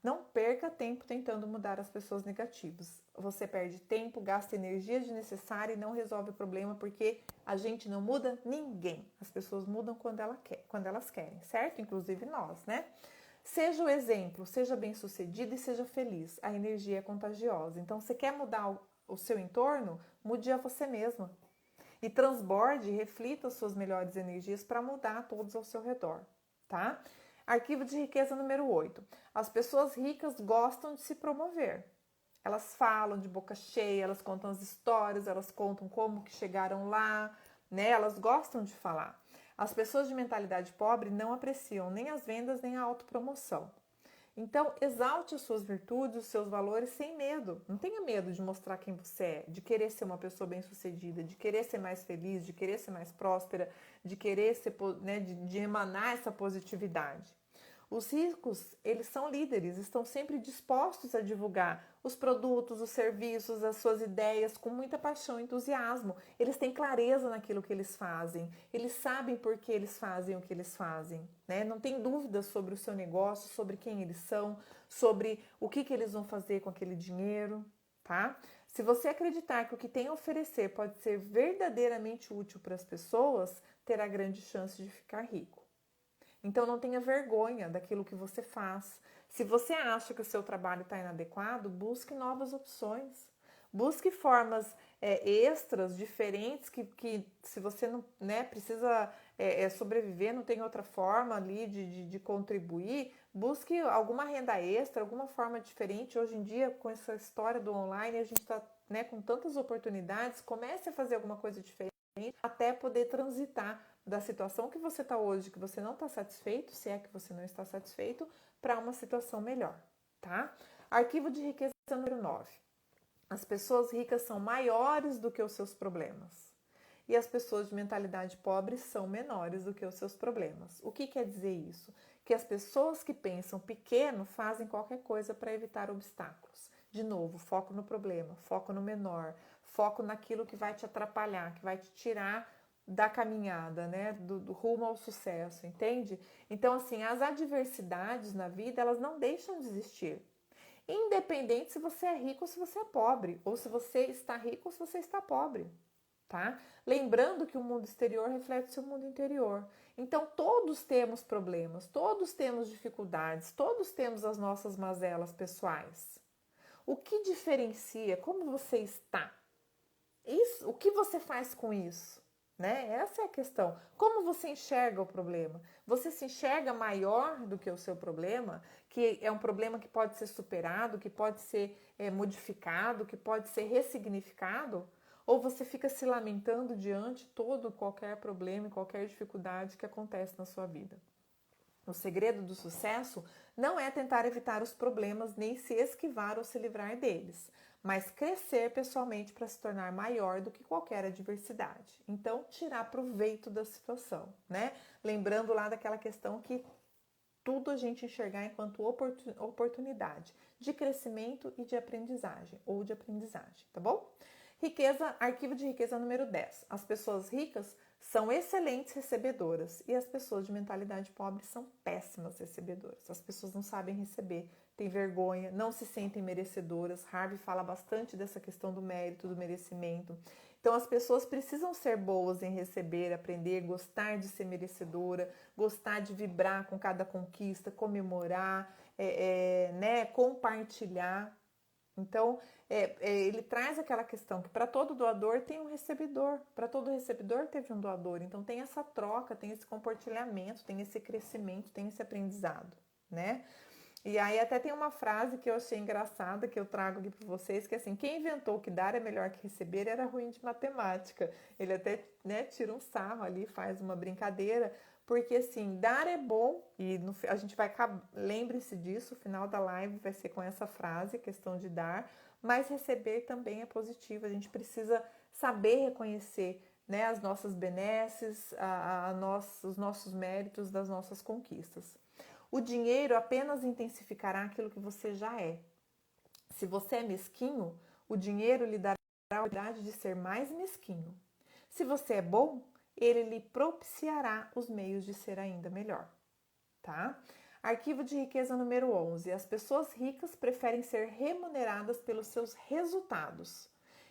Não perca tempo tentando mudar as pessoas negativas. Você perde tempo, gasta energia desnecessária e não resolve o problema porque a gente não muda ninguém. As pessoas mudam quando elas querem, certo? Inclusive nós, né? Seja o exemplo, seja bem-sucedido e seja feliz. A energia é contagiosa. Então, você quer mudar o seu entorno? Mude a você mesma. E transborde, reflita as suas melhores energias para mudar todos ao seu redor, tá? Arquivo de riqueza número 8. As pessoas ricas gostam de se promover. Elas falam de boca cheia, elas contam as histórias, elas contam como que chegaram lá, né? Elas gostam de falar. As pessoas de mentalidade pobre não apreciam nem as vendas nem a autopromoção. Então, exalte as suas virtudes, os seus valores sem medo. Não tenha medo de mostrar quem você é, de querer ser uma pessoa bem-sucedida, de querer ser mais feliz, de querer ser mais próspera, de querer ser, né, de emanar essa positividade. Os ricos, eles são líderes, estão sempre dispostos a divulgar os produtos, os serviços, as suas ideias com muita paixão e entusiasmo. Eles têm clareza naquilo que eles fazem, eles sabem por que eles fazem o que eles fazem, né? Não tem dúvidas sobre o seu negócio, sobre quem eles são, sobre o que eles vão fazer com aquele dinheiro, tá? Se você acreditar que o que tem a oferecer pode ser verdadeiramente útil para as pessoas, terá grande chance de ficar rico. Então, não tenha vergonha daquilo que você faz. Se você acha que o seu trabalho está inadequado, busque novas opções. Busque formas extras, diferentes, que se você não, né, precisa sobreviver, não tem outra forma ali de contribuir, busque alguma renda extra, alguma forma diferente. Hoje em dia, com essa história do online, a gente está, né, com tantas oportunidades, comece a fazer alguma coisa diferente até poder transitar da situação que você está hoje, que você não está satisfeito, se é que você não está satisfeito, para uma situação melhor, tá? Arquivo de riqueza número 9. As pessoas ricas são maiores do que os seus problemas. E as pessoas de mentalidade pobre são menores do que os seus problemas. O que quer dizer isso? Que as pessoas que pensam pequeno fazem qualquer coisa para evitar obstáculos. De novo, foco no problema, foco no menor, foco naquilo que vai te atrapalhar, que vai te tirar da caminhada, né, do rumo ao sucesso, entende? Então, assim, as adversidades na vida, elas não deixam de existir. Independente se você é rico ou se você é pobre, ou se você está rico ou se você está pobre, tá? Lembrando que o mundo exterior reflete o seu mundo interior. Então, todos temos problemas, todos temos dificuldades, todos temos as nossas mazelas pessoais. O que diferencia como você está? Isso, o que você faz com isso? Né? Essa é a questão. Como você enxerga o problema? Você se enxerga maior do que o seu problema, que é um problema que pode ser superado, que pode ser modificado, que pode ser ressignificado? Ou você fica se lamentando diante todo qualquer problema e qualquer dificuldade que acontece na sua vida? O segredo do sucesso não é tentar evitar os problemas nem se esquivar ou se livrar deles, mas crescer pessoalmente para se tornar maior do que qualquer adversidade. Então, tirar proveito da situação, né? Lembrando lá daquela questão que tudo a gente enxergar enquanto oportunidade de crescimento e de aprendizagem, ou de aprendizagem, tá bom? Riqueza, arquivo de riqueza número 10. As pessoas ricas são excelentes recebedoras e as pessoas de mentalidade pobre são péssimas recebedoras. As pessoas não sabem receber, têm vergonha, não se sentem merecedoras. Harvey fala bastante dessa questão do mérito, do merecimento. Então, as pessoas precisam ser boas em receber, aprender, gostar de ser merecedora, gostar de vibrar com cada conquista, comemorar, né, compartilhar. Então, ele traz aquela questão que para todo doador tem um recebedor, para todo recebedor teve um doador. Então, tem essa troca, tem esse compartilhamento, tem esse crescimento, tem esse aprendizado, né? E aí até tem uma frase que eu achei engraçada, que eu trago aqui para vocês, que é assim, quem inventou que dar é melhor que receber era ruim de matemática. Ele até, né, tira um sarro ali, faz uma brincadeira, porque assim, dar é bom, e a gente vai, lembre-se disso, o final da live vai ser com essa frase, questão de dar, mas receber também é positivo, a gente precisa saber reconhecer, né, as nossas benesses, os nossos méritos das nossas conquistas. O dinheiro apenas intensificará aquilo que você já é. Se você é mesquinho, o dinheiro lhe dará a oportunidade de ser mais mesquinho. Se você é bom, ele lhe propiciará os meios de ser ainda melhor, tá? Arquivo de riqueza número 11. As pessoas ricas preferem ser remuneradas pelos seus resultados.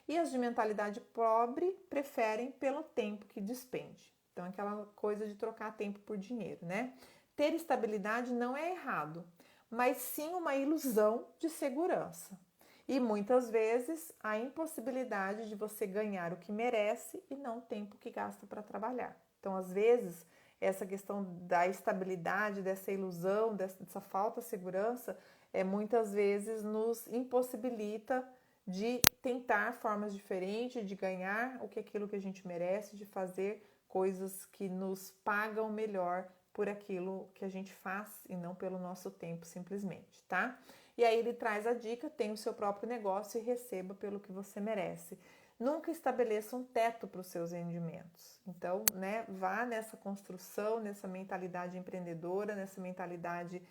E as de mentalidade pobre preferem pelo tempo que despende. Então, aquela coisa de trocar tempo por dinheiro, né? Ter estabilidade não é errado, mas sim uma ilusão de segurança. E muitas vezes a impossibilidade de você ganhar o que merece e não o tempo que gasta para trabalhar. Então, às vezes, essa questão da estabilidade, dessa ilusão, dessa falta de segurança, muitas vezes nos impossibilita de tentar formas diferentes, de ganhar aquilo que a gente merece, de fazer coisas que nos pagam melhor por aquilo que a gente faz e não pelo nosso tempo simplesmente, tá? E aí ele traz a dica, tenha o seu próprio negócio e receba pelo que você merece. Nunca estabeleça um teto para os seus rendimentos. Então, né, vá nessa construção, nessa mentalidade empreendedora, nessa mentalidade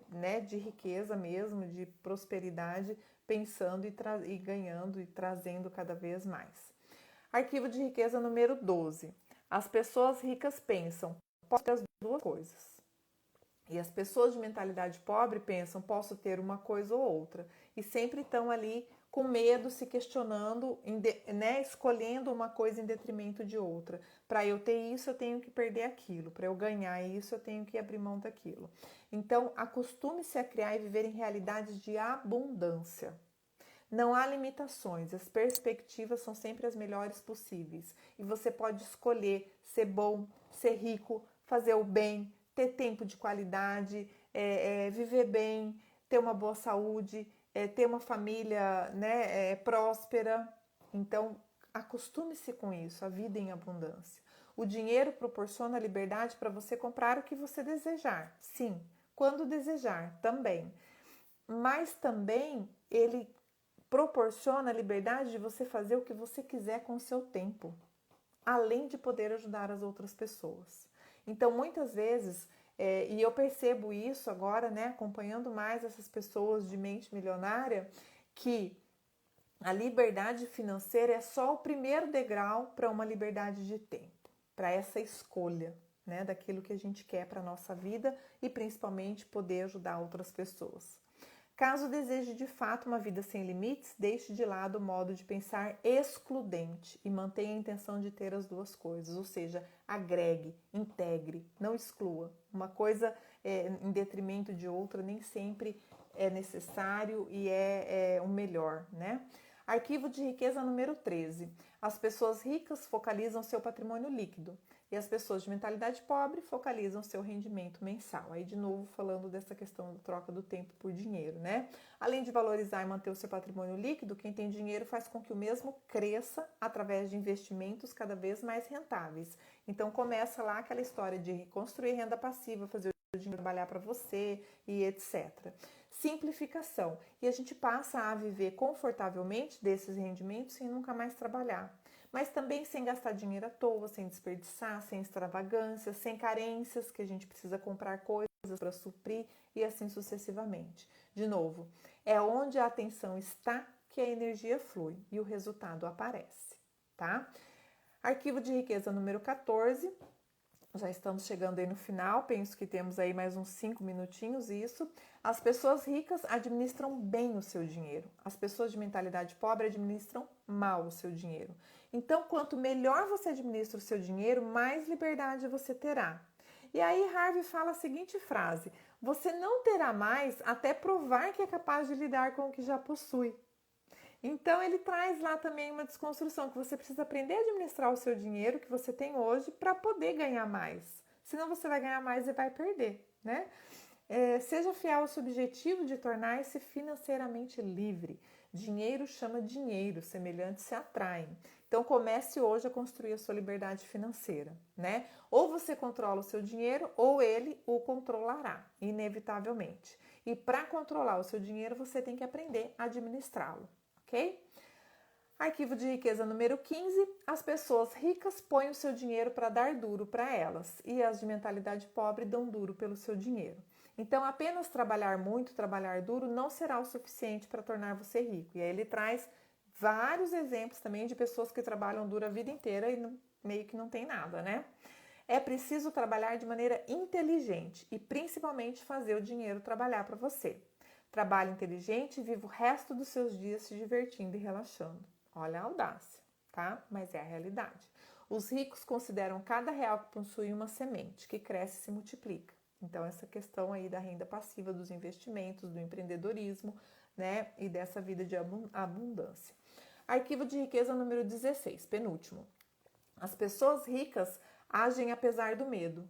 né, de riqueza mesmo, de prosperidade, pensando e ganhando e trazendo cada vez mais. Arquivo de riqueza número 12. As pessoas ricas pensam, posso ter as duas coisas. E as pessoas de mentalidade pobre pensam, posso ter uma coisa ou outra. E sempre estão ali com medo, se questionando, né, escolhendo uma coisa em detrimento de outra. Para eu ter isso, eu tenho que perder aquilo. Para eu ganhar isso, eu tenho que abrir mão daquilo. Então, acostume-se a criar e viver em realidades de abundância. Não há limitações, as perspectivas são sempre as melhores possíveis. E você pode escolher ser bom, ser rico, fazer o bem, ter tempo de qualidade, viver bem, ter uma boa saúde, ter uma família, né, próspera. Então, acostume-se com isso, a vida em abundância. O dinheiro proporciona liberdade para você comprar o que você desejar. Sim, quando desejar também. Mas também ele proporciona a liberdade de você fazer o que você quiser com o seu tempo, além de poder ajudar as outras pessoas. Então, muitas vezes, e eu percebo isso agora, né, acompanhando mais essas pessoas de mente milionária, que a liberdade financeira é só o primeiro degrau para uma liberdade de tempo, para essa escolha, né, daquilo que a gente quer para a nossa vida e principalmente poder ajudar outras pessoas. Caso deseje de fato uma vida sem limites, deixe de lado o modo de pensar excludente e mantenha a intenção de ter as duas coisas, ou seja, agregue, integre, não exclua. Uma coisa em detrimento de outra nem sempre é necessário e é o melhor, né? Arquivo de riqueza número 13. As pessoas ricas focalizam seu patrimônio líquido e as pessoas de mentalidade pobre focalizam seu rendimento mensal. Aí, de novo, falando dessa questão da troca do tempo por dinheiro, né? Além de valorizar e manter o seu patrimônio líquido, quem tem dinheiro faz com que o mesmo cresça através de investimentos cada vez mais rentáveis. Então, começa lá aquela história de construir renda passiva, fazer o dinheiro trabalhar para você e etc. Simplificação. E a gente passa a viver confortavelmente desses rendimentos sem nunca mais trabalhar. Mas também sem gastar dinheiro à toa, sem desperdiçar, sem extravagâncias, sem carências, que a gente precisa comprar coisas para suprir e assim sucessivamente. De novo, é onde a atenção está que a energia flui e o resultado aparece, tá? Arquivo de riqueza número 14. Já estamos chegando aí no final, penso que temos aí mais uns 5 minutinhos isso. As pessoas ricas administram bem o seu dinheiro. As pessoas de mentalidade pobre administram mal o seu dinheiro. Então, quanto melhor você administra o seu dinheiro, mais liberdade você terá. E aí Harvey fala a seguinte frase: você não terá mais até provar que é capaz de lidar com o que já possui. Então ele traz lá também uma desconstrução, que você precisa aprender a administrar o seu dinheiro que você tem hoje para poder ganhar mais. Senão você vai ganhar mais e vai perder, né? Seja fiel ao seu objetivo de tornar-se financeiramente livre. Dinheiro chama dinheiro, semelhantes se atraem. Então comece hoje a construir a sua liberdade financeira, né? Ou você controla o seu dinheiro ou ele o controlará, inevitavelmente. E para controlar o seu dinheiro, você tem que aprender a administrá-lo. Ok? Arquivo de riqueza número 15. As pessoas ricas põem o seu dinheiro para dar duro para elas e as de mentalidade pobre dão duro pelo seu dinheiro. Então, apenas trabalhar muito, trabalhar duro não será o suficiente para tornar você rico. E aí ele traz vários exemplos também de pessoas que trabalham duro a vida inteira e meio que não tem nada, né? É preciso trabalhar de maneira inteligente e principalmente fazer o dinheiro trabalhar para você. Trabalhe inteligente e viva o resto dos seus dias se divertindo e relaxando. Olha a audácia, tá? Mas é a realidade. Os ricos consideram cada real que possui uma semente, que cresce e se multiplica. Então, essa questão aí da renda passiva, dos investimentos, do empreendedorismo, né? E dessa vida de abundância. Arquivo de riqueza número 16, penúltimo. As pessoas ricas agem apesar do medo.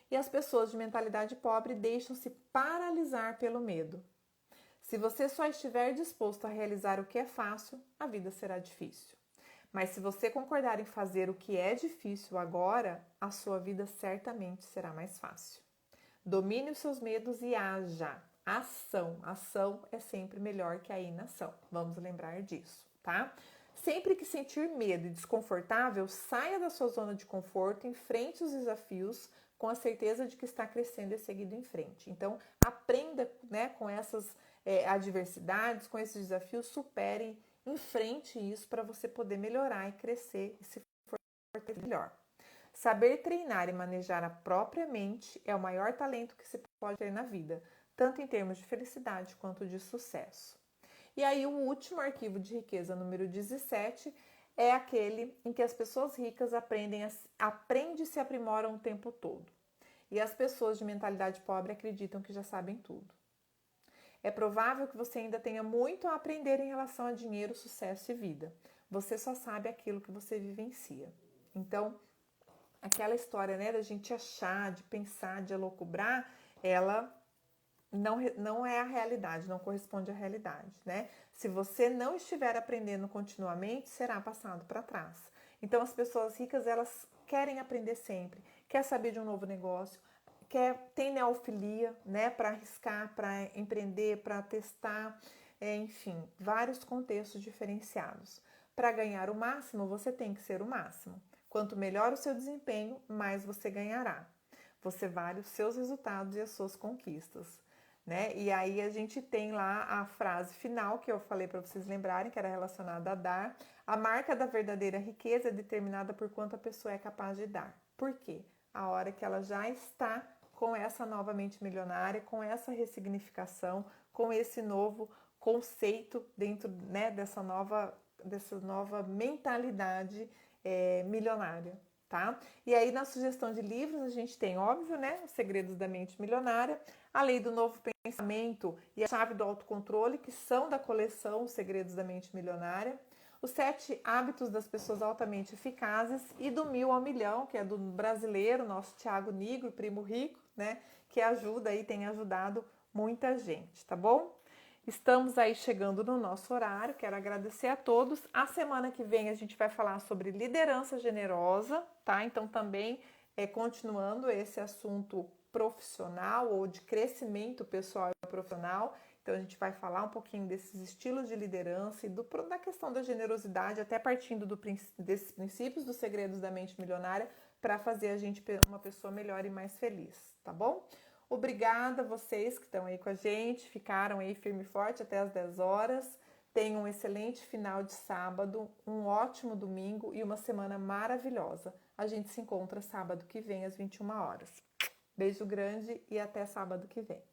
E as pessoas de mentalidade pobre deixam-se paralisar pelo medo. Se você só estiver disposto a realizar o que é fácil, a vida será difícil. Mas se você concordar em fazer o que é difícil agora, a sua vida certamente será mais fácil. Domine os seus medos e haja. Ação. Ação é sempre melhor que a inação. Vamos lembrar disso, tá? Sempre que sentir medo e desconfortável, saia da sua zona de conforto, enfrente os desafios com a certeza de que está crescendo e seguindo em frente. Então, aprenda, né, com essas adversidades, com esses desafios, supere, enfrente isso para você poder melhorar e crescer e se fortalecer melhor. Saber treinar e manejar a própria mente é o maior talento que se pode ter na vida, tanto em termos de felicidade quanto de sucesso. E aí o último arquivo de riqueza, número 17, é aquele em que as pessoas ricas aprendem e se aprimoram o tempo todo. E as pessoas de mentalidade pobre acreditam que já sabem tudo. É provável que você ainda tenha muito a aprender em relação a dinheiro, sucesso e vida. Você só sabe aquilo que você vivencia. Então, aquela história, né, da gente achar, de pensar, de elocubrar, ela não é a realidade, não corresponde à realidade, né? Se você não estiver aprendendo continuamente, será passado para trás. Então, as pessoas ricas, elas querem aprender sempre, quer saber de um novo negócio, tem neofilia, né, para arriscar, para empreender, para testar, enfim, vários contextos diferenciados. Para ganhar o máximo, você tem que ser o máximo. Quanto melhor o seu desempenho, mais você ganhará. Você vale os seus resultados e as suas conquistas, né? E aí a gente tem lá a frase final que eu falei para vocês lembrarem, que era relacionada a dar. A marca da verdadeira riqueza é determinada por quanto a pessoa é capaz de dar. Por quê? A hora que ela já está com essa nova mente milionária, com essa ressignificação, com esse novo conceito dentro, né, dessa nova mentalidade milionária, tá? E aí na sugestão de livros a gente tem, óbvio, né, Os Segredos da Mente Milionária, A Lei do Novo Pensamento e A Chave do Autocontrole, que são da coleção Os Segredos da Mente Milionária, Os 7 Hábitos das Pessoas Altamente Eficazes e Do 1000 ao Milhão, que é do brasileiro, nosso Thiago Nigro, primo rico, né, que ajuda e tem ajudado muita gente, tá bom? Estamos aí chegando no nosso horário, quero agradecer a todos. A semana que vem a gente vai falar sobre liderança generosa, tá? Então também continuando esse assunto profissional ou de crescimento pessoal e profissional. Então a gente vai falar um pouquinho desses estilos de liderança e da questão da generosidade, até partindo desses princípios dos segredos da mente milionária, para fazer a gente uma pessoa melhor e mais feliz, tá bom? Obrigada a vocês que estão aí com a gente, ficaram aí firme e forte até as 10 horas. Tenham um excelente final de sábado, um ótimo domingo e uma semana maravilhosa. A gente se encontra sábado que vem às 21 horas. Beijo grande e até sábado que vem.